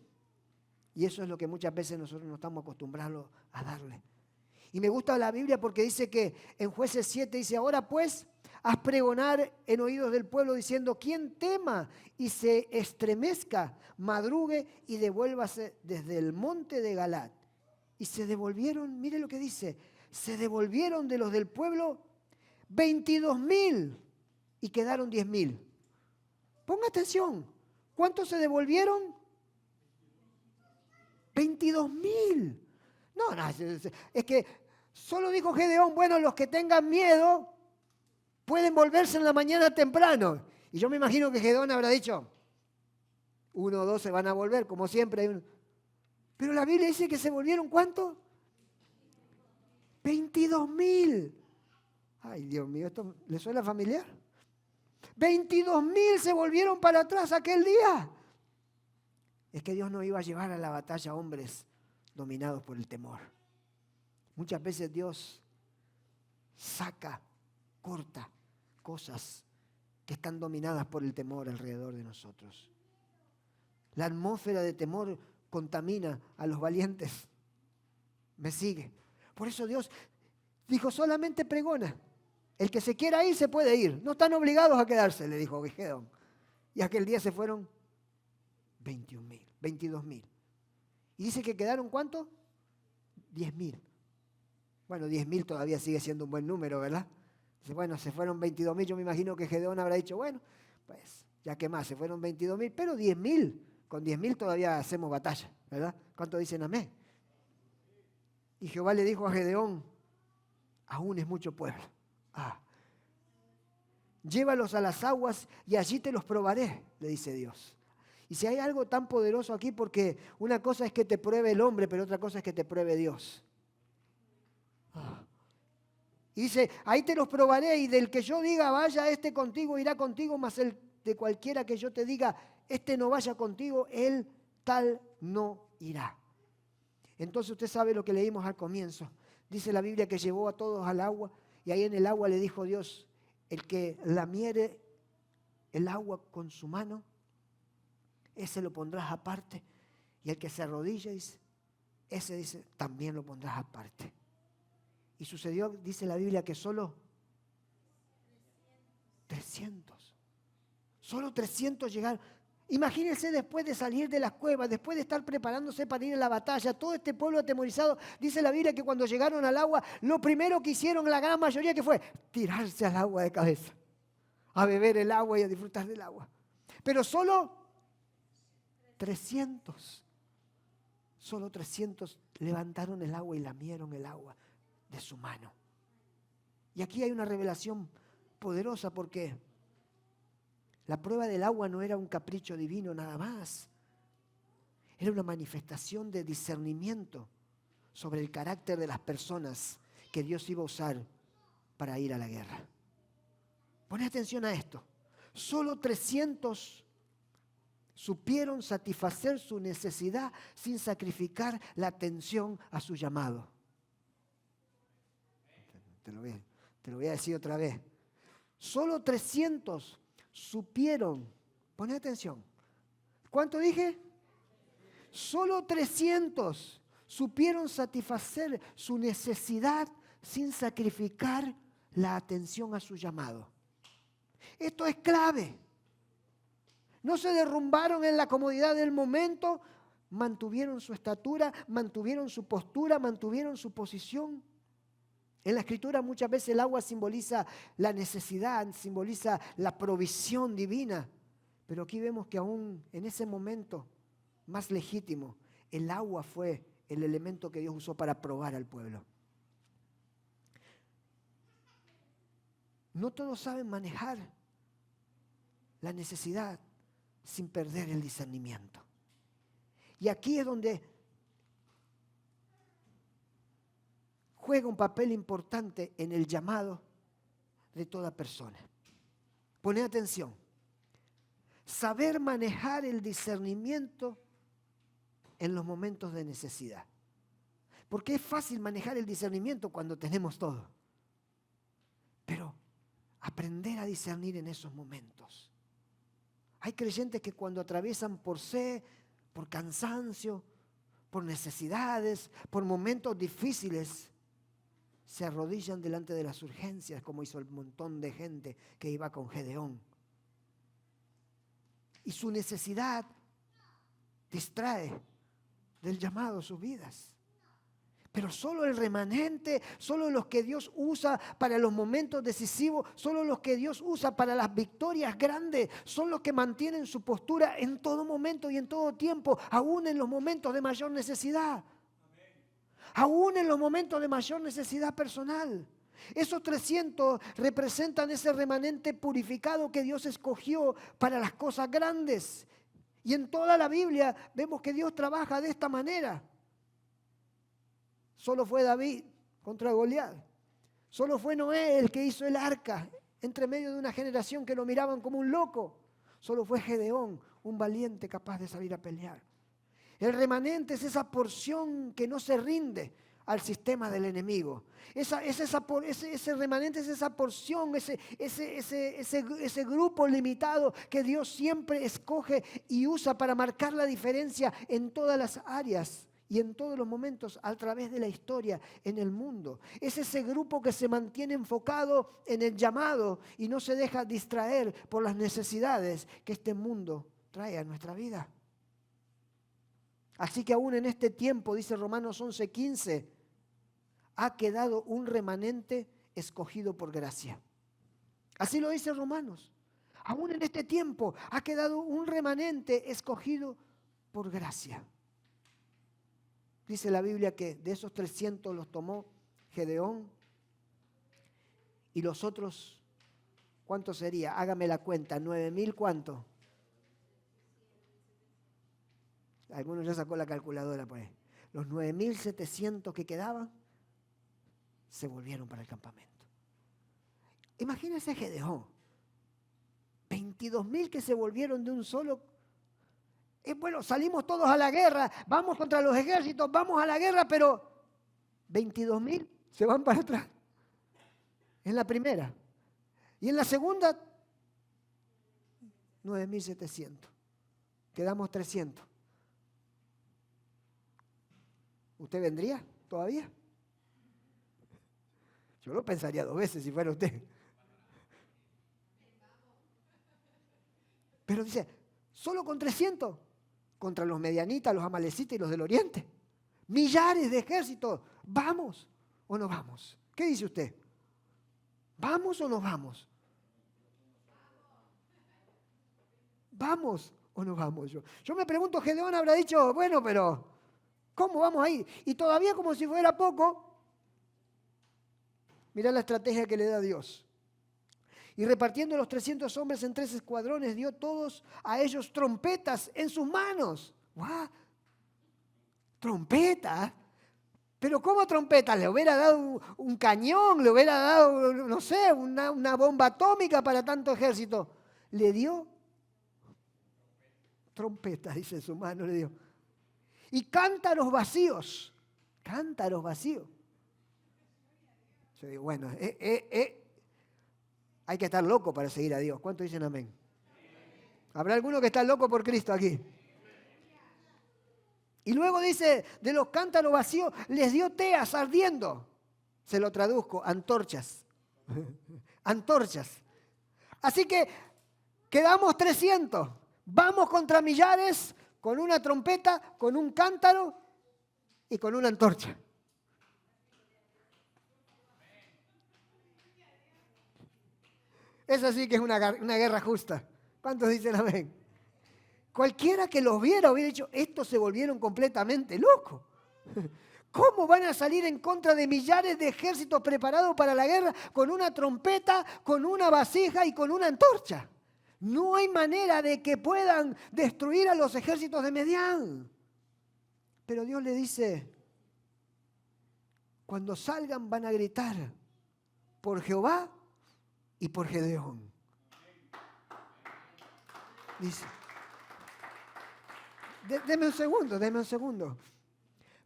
Y eso es lo que muchas veces nosotros no estamos acostumbrados a darle. Y me gusta la Biblia porque dice que en Jueces 7 dice, ahora pues, haz pregonar en oídos del pueblo diciendo, quien tema y se estremezca, madrugue y devuélvase desde el monte de Galat. Y se devolvieron, mire lo que dice, se devolvieron de los del pueblo 22,000 y quedaron 10,000. Ponga atención, ¿cuántos se devolvieron? 22,000. No, es que solo dijo Gedeón, bueno, los que tengan miedo pueden volverse en la mañana temprano. Y yo me imagino que Gedeón habrá dicho, 1 o 2 se van a volver, como siempre. Pero la Biblia dice que se volvieron, ¿cuánto? 22,000. Ay, Dios mío, ¿esto le suena familiar? 22,000 se volvieron para atrás aquel día. Es que Dios no iba a llevar a la batalla a hombres dominados por el temor. Muchas veces Dios corta cosas que están dominadas por el temor alrededor de nosotros. La atmósfera de temor contamina a los valientes. ¿Me sigue? Por eso Dios dijo, solamente pregona. El que se quiera ir se puede ir. No están obligados a quedarse, le dijo Gedeón. Y aquel día se fueron 22,000. Y dice que quedaron ¿cuánto? 10,000. Bueno, 10,000 todavía sigue siendo un buen número, ¿verdad? Dice, bueno, se fueron 22,000. Yo me imagino que Gedeón habrá dicho, bueno, pues ya que más, se fueron 22,000, pero 10,000. Con 10,000 todavía hacemos batalla, ¿verdad? ¿Cuánto dicen amén? Y Jehová le dijo a Gedeón, aún es mucho pueblo. Llévalos a las aguas y allí te los probaré, le dice Dios. Y si hay algo tan poderoso aquí, porque una cosa es que te pruebe el hombre, pero otra cosa es que te pruebe Dios. Y dice, ahí te los probaré y del que yo diga vaya este contigo, irá contigo, mas el de cualquiera que yo te diga, este no vaya contigo, él tal no irá. Entonces usted sabe lo que leímos al comienzo. Dice la Biblia que llevó a todos al agua y ahí en el agua le dijo Dios, el que lamiere el agua con su mano, ese lo pondrás aparte. Y el que se arrodilla, ese dice, también lo pondrás aparte. Y sucedió, dice la Biblia, que solo 300. Solo 300 llegaron. Imagínense después de salir de las cuevas, después de estar preparándose para ir a la batalla, todo este pueblo atemorizado, dice la Biblia que cuando llegaron al agua, lo primero que hicieron la gran mayoría que fue tirarse al agua de cabeza, a beber el agua y a disfrutar del agua. Pero solo 300 levantaron el agua y lamieron el agua de su mano. Y aquí hay una revelación poderosa porque la prueba del agua no era un capricho divino nada más. Era una manifestación de discernimiento sobre el carácter de las personas que Dios iba a usar para ir a la guerra. Poné atención a esto. Solo 300 supieron satisfacer su necesidad sin sacrificar la atención a su llamado. Te lo voy a decir otra vez. Solo 300 supieron, poné atención. ¿Cuánto dije? Solo 300 supieron satisfacer su necesidad sin sacrificar la atención a su llamado. Esto es clave. No se derrumbaron en la comodidad del momento, mantuvieron su estatura, mantuvieron su postura, mantuvieron su posición. En la Escritura muchas veces el agua simboliza la necesidad, simboliza la provisión divina. Pero aquí vemos que aún en ese momento más legítimo, el agua fue el elemento que Dios usó para probar al pueblo. No todos saben manejar la necesidad sin perder el discernimiento. Y aquí es donde juega un papel importante en el llamado de toda persona. Poné atención. Saber manejar el discernimiento en los momentos de necesidad. Porque es fácil manejar el discernimiento cuando tenemos todo. Pero aprender a discernir en esos momentos. Hay creyentes que cuando atraviesan por sed, por cansancio, por necesidades, por momentos difíciles, se arrodillan delante de las urgencias, como hizo el montón de gente que iba con Gedeón. Y su necesidad distrae del llamado a sus vidas. Pero solo el remanente, solo los que Dios usa para los momentos decisivos, solo los que Dios usa para las victorias grandes, son los que mantienen su postura en todo momento y en todo tiempo, aún en los momentos de mayor necesidad. Aún en los momentos de mayor necesidad personal. Esos 300 representan ese remanente purificado que Dios escogió para las cosas grandes. Y en toda la Biblia vemos que Dios trabaja de esta manera. Solo fue David contra Goliat. Solo fue Noé el que hizo el arca entre medio de una generación que lo miraban como un loco. Solo fue Gedeón, un valiente capaz de salir a pelear. El remanente es esa porción que no se rinde al sistema del enemigo. Ese remanente es esa porción, ese grupo limitado que Dios siempre escoge y usa para marcar la diferencia en todas las áreas y en todos los momentos a través de la historia en el mundo. Es ese grupo que se mantiene enfocado en el llamado y no se deja distraer por las necesidades que este mundo trae a nuestra vida. Así que aún en este tiempo, dice Romanos 11:15, ha quedado un remanente escogido por gracia. Así lo dice Romanos. Aún en este tiempo ha quedado un remanente escogido por gracia. Dice la Biblia que de esos 300 los tomó Gedeón y los otros, ¿cuánto sería? Hágame la cuenta, 9,000, ¿cuánto? Algunos ya sacó la calculadora por ahí. Los 9,700 que quedaban se volvieron para el campamento. Imagínense Gedeón. 22,000 que se volvieron de un solo. Bueno, salimos todos a la guerra, vamos contra los ejércitos, vamos a la guerra, pero 22,000 se van para atrás. En la primera. Y en la segunda, 9,700. Quedamos 300. ¿Usted vendría todavía? Yo lo pensaría 2 veces si fuera usted. Pero dice, Solo con 300 contra los medianitas, los amalecitas y los del oriente. Millares de ejércitos. ¿Vamos o no vamos? ¿Qué dice usted? ¿Vamos o no vamos? ¿Vamos o no vamos? Yo me pregunto, Gedeón habrá dicho, bueno, pero ¿cómo vamos a ir? Y todavía como si fuera poco, mirá la estrategia que le da Dios. Y repartiendo los 300 hombres en 3 escuadrones, dio todos a ellos trompetas en sus manos. ¿What? ¿Trompetas? ¿Pero cómo trompetas? ¿Le hubiera dado un cañón? ¿Le hubiera dado, no sé, una bomba atómica para tanto ejército? Le dio trompetas, dice en su mano, le dio. Y cántaros vacíos. Cántaros vacíos. Yo digo, bueno, hay que estar loco para seguir a Dios. ¿Cuántos dicen amén? ¿Habrá alguno que está loco por Cristo aquí? Y luego dice, de los cántaros vacíos les dio teas ardiendo. Se lo traduzco, antorchas. Antorchas. Así que quedamos 300. Vamos contra millares con una trompeta, con un cántaro y con una antorcha. Esa sí que es una guerra justa. ¿Cuántos dicen amén? Cualquiera que los viera hubiera dicho, estos se volvieron completamente locos. ¿Cómo van a salir en contra de millares de ejércitos preparados para la guerra con una trompeta, con una vasija y con una antorcha? No hay manera de que puedan destruir a los ejércitos de Medián. Pero Dios le dice, cuando salgan van a gritar por Jehová y por Gedeón. Dice, deme un segundo.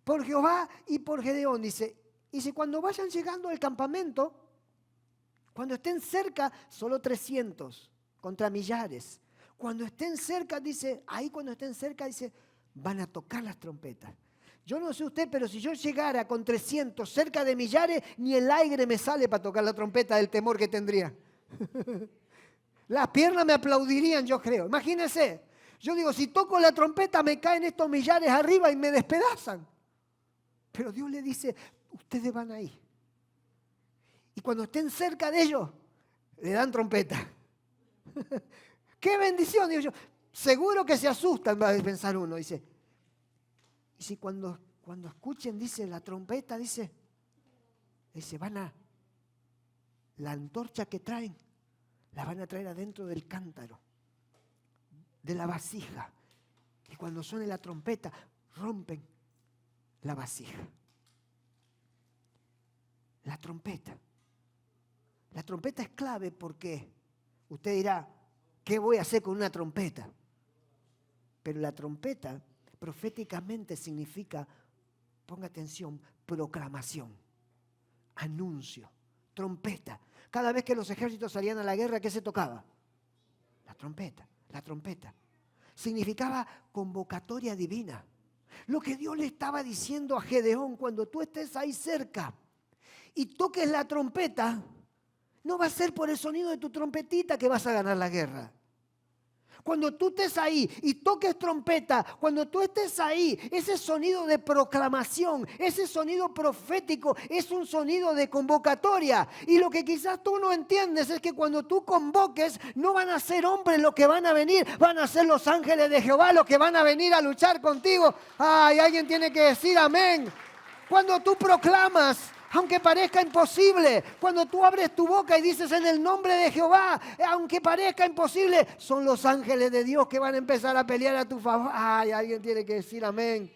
Por Jehová y por Gedeón, dice. Y si cuando vayan llegando al campamento, cuando estén cerca, solo 300 contra millares. Cuando estén cerca, dice, ahí cuando estén cerca, dice, van a tocar las trompetas. Yo no sé usted, pero si yo llegara con 300 cerca de millares, ni el aire me sale para tocar la trompeta del temor que tendría. Las piernas me aplaudirían, yo creo. Imagínense. Yo digo, si toco la trompeta me caen estos millares arriba y me despedazan. Pero Dios le dice, ustedes van ahí. Y cuando estén cerca de ellos, le dan trompeta. ¡Qué bendición! Digo yo. Seguro que se asustan, va a pensar uno. Dice, y si cuando escuchen, dice, la trompeta, dice, la antorcha que traen, la van a traer adentro del cántaro, de la vasija. Y cuando suene la trompeta, rompen la vasija. La trompeta. La trompeta es clave porque usted dirá, ¿qué voy a hacer con una trompeta? Pero la trompeta proféticamente significa, ponga atención, proclamación, anuncio, trompeta. Cada vez que los ejércitos salían a la guerra, ¿qué se tocaba? La trompeta, la trompeta. Significaba convocatoria divina. Lo que Dios le estaba diciendo a Gedeón, cuando tú estés ahí cerca y toques la trompeta, no va a ser por el sonido de tu trompetita que vas a ganar la guerra. Cuando tú estés ahí y toques trompeta, cuando tú estés ahí, ese sonido de proclamación, ese sonido profético, es un sonido de convocatoria. Y lo que quizás tú no entiendes es que cuando tú convoques, no van a ser hombres los que van a venir, van a ser los ángeles de Jehová los que van a venir a luchar contigo. Ay, alguien tiene que decir amén. Cuando tú proclamas, aunque parezca imposible, cuando tú abres tu boca y dices en el nombre de Jehová, aunque parezca imposible, son los ángeles de Dios que van a empezar a pelear a tu favor. Ay, alguien tiene que decir amén.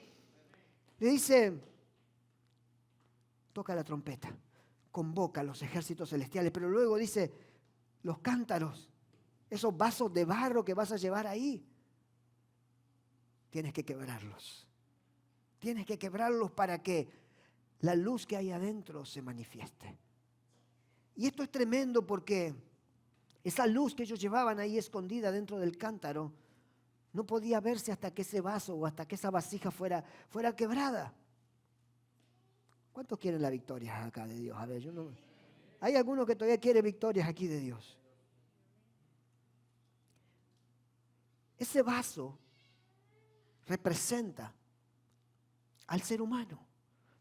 Le dice, toca la trompeta, convoca a los ejércitos celestiales, pero luego dice, los cántaros, esos vasos de barro que vas a llevar ahí, tienes que quebrarlos. Tienes que quebrarlos para que la luz que hay adentro se manifieste. Y esto es tremendo porque esa luz que ellos llevaban ahí escondida dentro del cántaro no podía verse hasta que ese vaso o hasta que esa vasija fuera quebrada. ¿Cuántos quieren la victoria acá de Dios? A ver, hay algunos que todavía quieren victorias aquí de Dios. ese vaso representa al ser humano.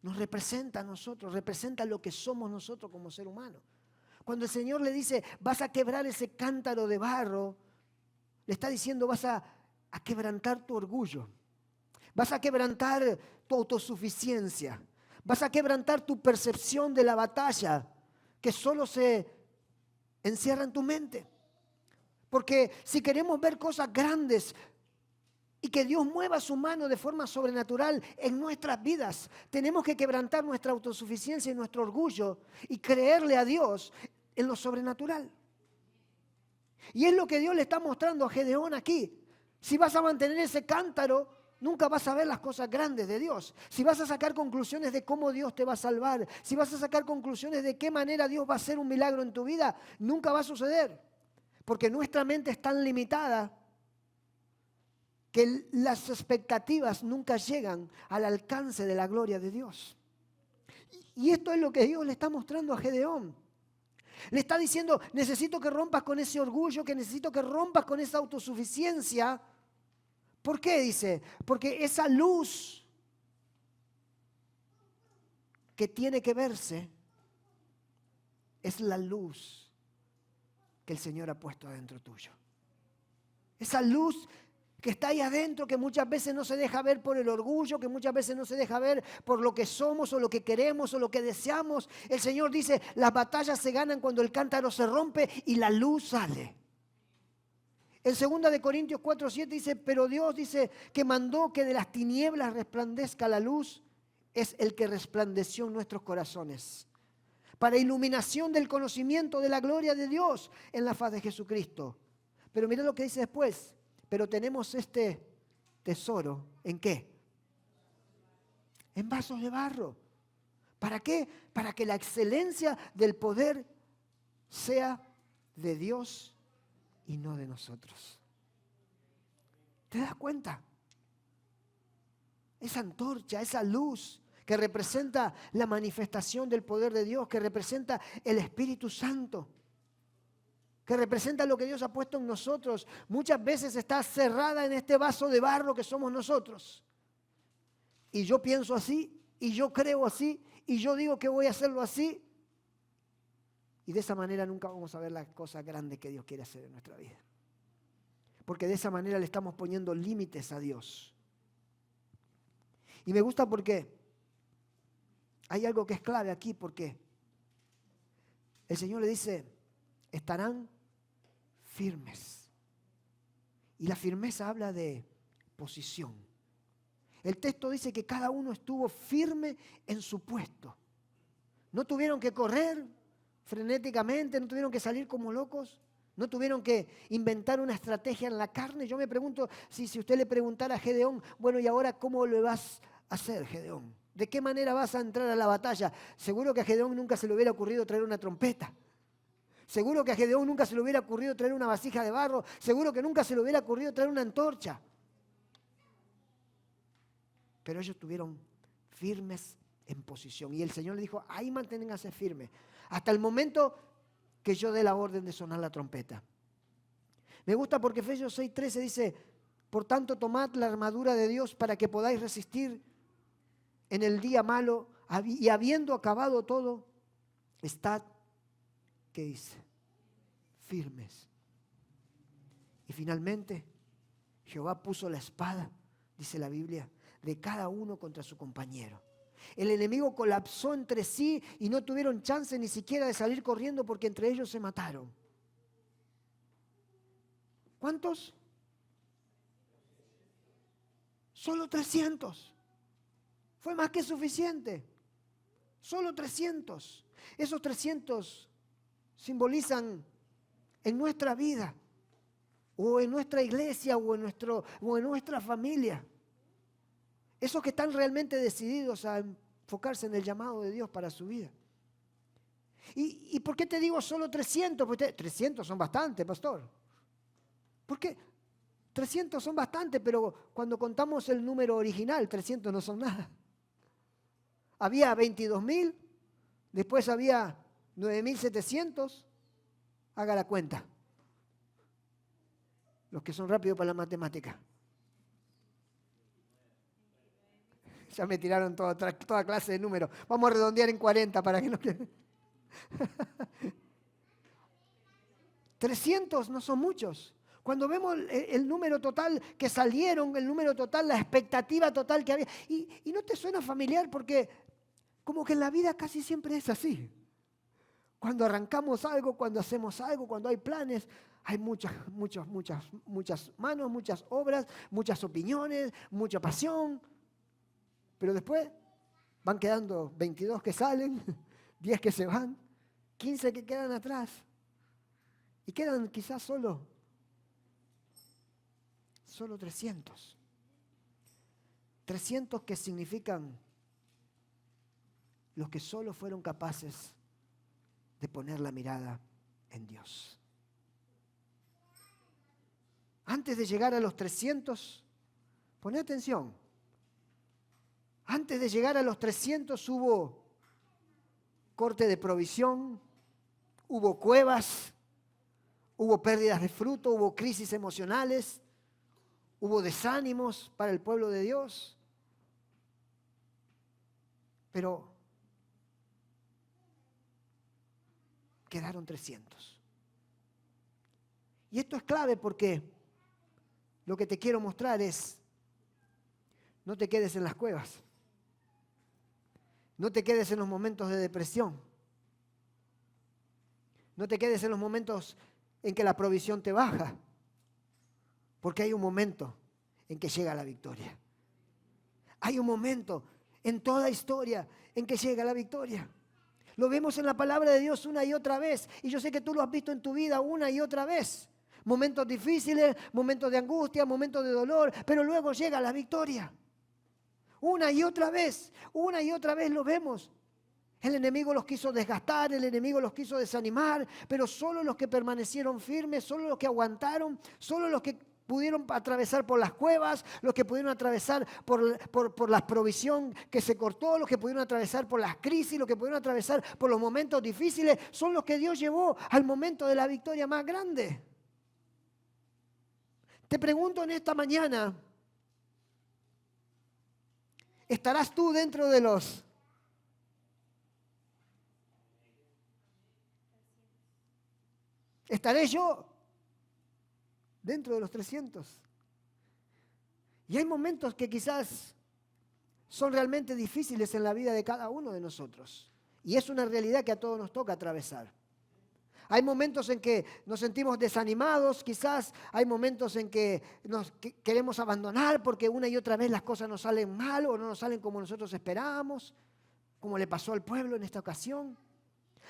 Nos representa a nosotros, representa lo que somos nosotros como ser humano. Cuando el Señor le dice, vas a quebrar ese cántaro de barro, le está diciendo, vas a quebrantar tu orgullo. Vas a quebrantar tu autosuficiencia. Vas a quebrantar tu percepción de la batalla que solo se encierra en tu mente. Porque si queremos ver cosas grandes y que Dios mueva su mano de forma sobrenatural en nuestras vidas, tenemos que quebrantar nuestra autosuficiencia y nuestro orgullo y creerle a Dios en lo sobrenatural. Y es lo que Dios le está mostrando a Gedeón aquí. Si vas a mantener ese cántaro, nunca vas a ver las cosas grandes de Dios. Si vas a sacar conclusiones de cómo Dios te va a salvar, si vas a sacar conclusiones de qué manera Dios va a hacer un milagro en tu vida, nunca va a suceder. Porque nuestra mente es tan limitada que las expectativas nunca llegan al alcance de la gloria de Dios. Y esto es lo que Dios le está mostrando a Gedeón. Le está diciendo, necesito que rompas con ese orgullo, que necesito que rompas con esa autosuficiencia. ¿Por qué? Dice, porque esa luz que tiene que verse es la luz que el Señor ha puesto adentro tuyo. Esa luz que está ahí adentro, que muchas veces no se deja ver por el orgullo, que muchas veces no se deja ver por lo que somos o lo que queremos o lo que deseamos. El Señor dice, las batallas se ganan cuando el cántaro se rompe y la luz sale. En 2 Corintios 4:7 dice, pero Dios dice que mandó que de las tinieblas resplandezca la luz, es el que resplandeció en nuestros corazones, para iluminación del conocimiento de la gloria de Dios en la faz de Jesucristo. Pero mira lo que dice después, pero tenemos este tesoro, ¿en qué? En vasos de barro. ¿Para qué? Para que la excelencia del poder sea de Dios y no de nosotros. ¿Te das cuenta? Esa antorcha, esa luz que representa la manifestación del poder de Dios, que representa el Espíritu Santo, que representa lo que Dios ha puesto en nosotros, muchas veces está cerrada en este vaso de barro que somos nosotros. Y yo pienso así, y yo creo así, y yo digo que voy a hacerlo así. Y de esa manera nunca vamos a ver las cosas grandes que Dios quiere hacer en nuestra vida. Porque de esa manera le estamos poniendo límites a Dios. Y me gusta porque hay algo que es clave aquí, porque el Señor le dice, estarán firmes. Y la firmeza habla de posición. El texto dice que cada uno estuvo firme en su puesto. No tuvieron que correr frenéticamente, no tuvieron que salir como locos, no tuvieron que inventar una estrategia en la carne. Yo me pregunto, si usted le preguntara a Gedeón, bueno, ¿y ahora cómo lo vas a hacer, Gedeón? ¿De qué manera vas a entrar a la batalla? Seguro que a Gedeón nunca se le hubiera ocurrido traer una trompeta. Seguro que a Gedeón nunca se le hubiera ocurrido traer una vasija de barro. Seguro que nunca se le hubiera ocurrido traer una antorcha. Pero ellos estuvieron firmes en posición. Y el Señor le dijo, ahí manténganse firmes, hasta el momento que yo dé la orden de sonar la trompeta. Me gusta porque Efesios 6:13 dice, por tanto tomad la armadura de Dios para que podáis resistir en el día malo, y habiendo acabado todo, estad, ¿qué dice? Firmes. Y finalmente, Jehová puso la espada, dice la Biblia, de cada uno contra su compañero. El enemigo colapsó entre sí y no tuvieron chance ni siquiera de salir corriendo porque entre ellos se mataron. ¿Cuántos? Solo 300. Fue más que suficiente. Solo 300. Esos 300 simbolizan en nuestra vida, o en nuestra iglesia, o en nuestra familia. Esos que están realmente decididos a enfocarse en el llamado de Dios para su vida. ¿Y por qué te digo solo 300? Porque 300 son bastante, pastor. ¿Por qué? 300 son bastante, pero cuando contamos el número original, 300 no son nada. Había 22.000, después había 9.700. Haga la cuenta. Los que son rápidos para la matemática. Ya me tiraron toda clase de números. Vamos a redondear en 40 para que no quede. 300 no son muchos. Cuando vemos el número total que salieron, el número total, la expectativa total que había. Y no te suena familiar porque como que en la vida casi siempre es así. Cuando arrancamos algo, cuando hacemos algo, cuando hay planes, hay muchas manos, muchas obras, muchas opiniones, mucha pasión. Pero después van quedando 22 que salen, 10 que se van, 15 que quedan atrás. Y quedan quizás solo 300. 300 que significan los que solo fueron capaces de poner la mirada en Dios. Antes de llegar a los 300, poné atención. Antes de llegar a los 300 hubo corte de provisión, hubo cuevas, hubo pérdidas de fruto, hubo crisis emocionales, hubo desánimos para el pueblo de Dios. Pero quedaron 300. Y esto es clave porque lo que te quiero mostrar es, no te quedes en las cuevas. No te quedes en los momentos de depresión. No te quedes en los momentos en que la provisión te baja. Porque hay un momento en que llega la victoria. Hay un momento en toda historia en que llega la victoria. Lo vemos en la palabra de Dios una y otra vez. Y yo sé que tú lo has visto en tu vida una y otra vez. Momentos difíciles, momentos de angustia, momentos de dolor. Pero luego llega la victoria. Una y otra vez lo vemos. El enemigo los quiso desgastar, el enemigo los quiso desanimar, pero solo los que permanecieron firmes, solo los que aguantaron, solo los que pudieron atravesar por las cuevas, los que pudieron atravesar por la provisión que se cortó, los que pudieron atravesar por las crisis, los que pudieron atravesar por los momentos difíciles, son los que Dios llevó al momento de la victoria más grande. Te pregunto en esta mañana, ¿estarás tú dentro de los? ¿Estaré yo dentro de los 300? Y hay momentos que quizás son realmente difíciles en la vida de cada uno de nosotros. Y es una realidad que a todos nos toca atravesar. Hay momentos en que nos sentimos desanimados, quizás hay momentos en que queremos abandonar porque una y otra vez las cosas nos salen mal o no nos salen como nosotros esperábamos, como le pasó al pueblo en esta ocasión.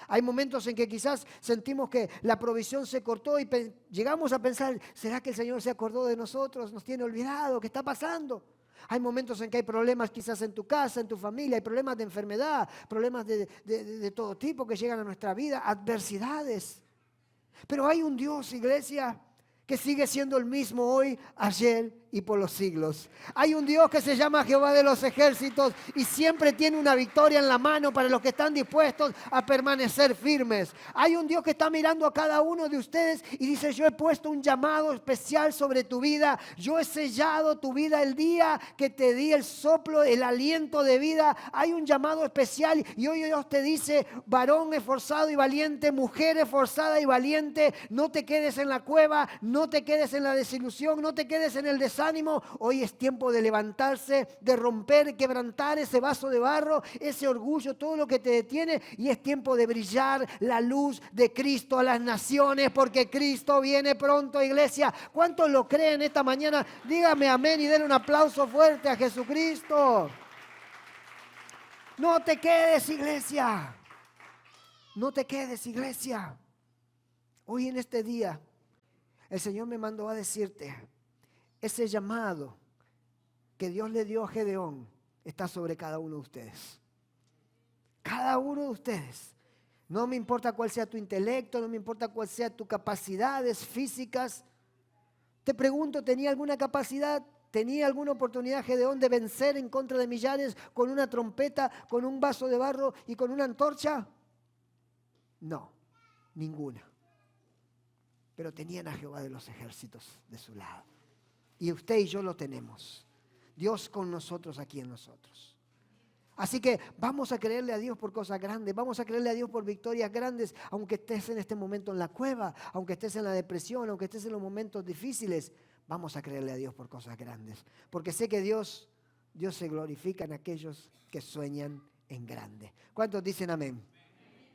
Hay momentos en que quizás sentimos que la provisión se cortó y llegamos a pensar, ¿será que el Señor se acordó de nosotros? ¿Nos tiene olvidado? ¿Qué está pasando? Hay momentos en que hay problemas quizás en tu casa, en tu familia, hay problemas de enfermedad, problemas de todo tipo que llegan a nuestra vida, adversidades. Pero hay un Dios, iglesia, que sigue siendo el mismo hoy, ayer y por los siglos. Hay un Dios que se llama Jehová de los ejércitos y siempre tiene una victoria en la mano para los que están dispuestos a permanecer firmes. Hay un Dios que está mirando a cada uno de ustedes y dice, yo he puesto un llamado especial sobre tu vida. Yo he sellado tu vida el día que te di el soplo, el aliento de vida. Hay un llamado especial y hoy Dios te dice, varón esforzado y valiente, mujer esforzada y valiente, no te quedes en la cueva, no te quedes en la desilusión, no te quedes en el desánimo. Hoy es tiempo de levantarse, de romper, quebrantar ese vaso de barro, ese orgullo, todo lo que te detiene. Y es tiempo de brillar la luz de Cristo a las naciones, porque Cristo viene pronto, iglesia. ¿Cuántos lo creen esta mañana? Dígame amén y denle un aplauso fuerte a Jesucristo. No te quedes, iglesia. No te quedes, iglesia. Hoy en este día, el Señor me mandó a decirte, ese llamado que Dios le dio a Gedeón está sobre cada uno de ustedes. Cada uno de ustedes. No me importa cuál sea tu intelecto, no me importa cuál sea tus capacidades físicas. Te pregunto, ¿tenía alguna capacidad? ¿Tenía alguna oportunidad Gedeón de vencer en contra de millares con una trompeta, con un vaso de barro y con una antorcha? No, ninguna. pero tenían a Jehová de los ejércitos de su lado. Y usted y yo lo tenemos. Dios con nosotros, aquí en nosotros. Así que vamos a creerle a Dios por cosas grandes, vamos a creerle a Dios por victorias grandes, aunque estés en este momento en la cueva, aunque estés en la depresión, aunque estés en los momentos difíciles, vamos a creerle a Dios por cosas grandes. Porque sé que Dios se glorifica en aquellos que sueñan en grande. ¿Cuántos dicen amén?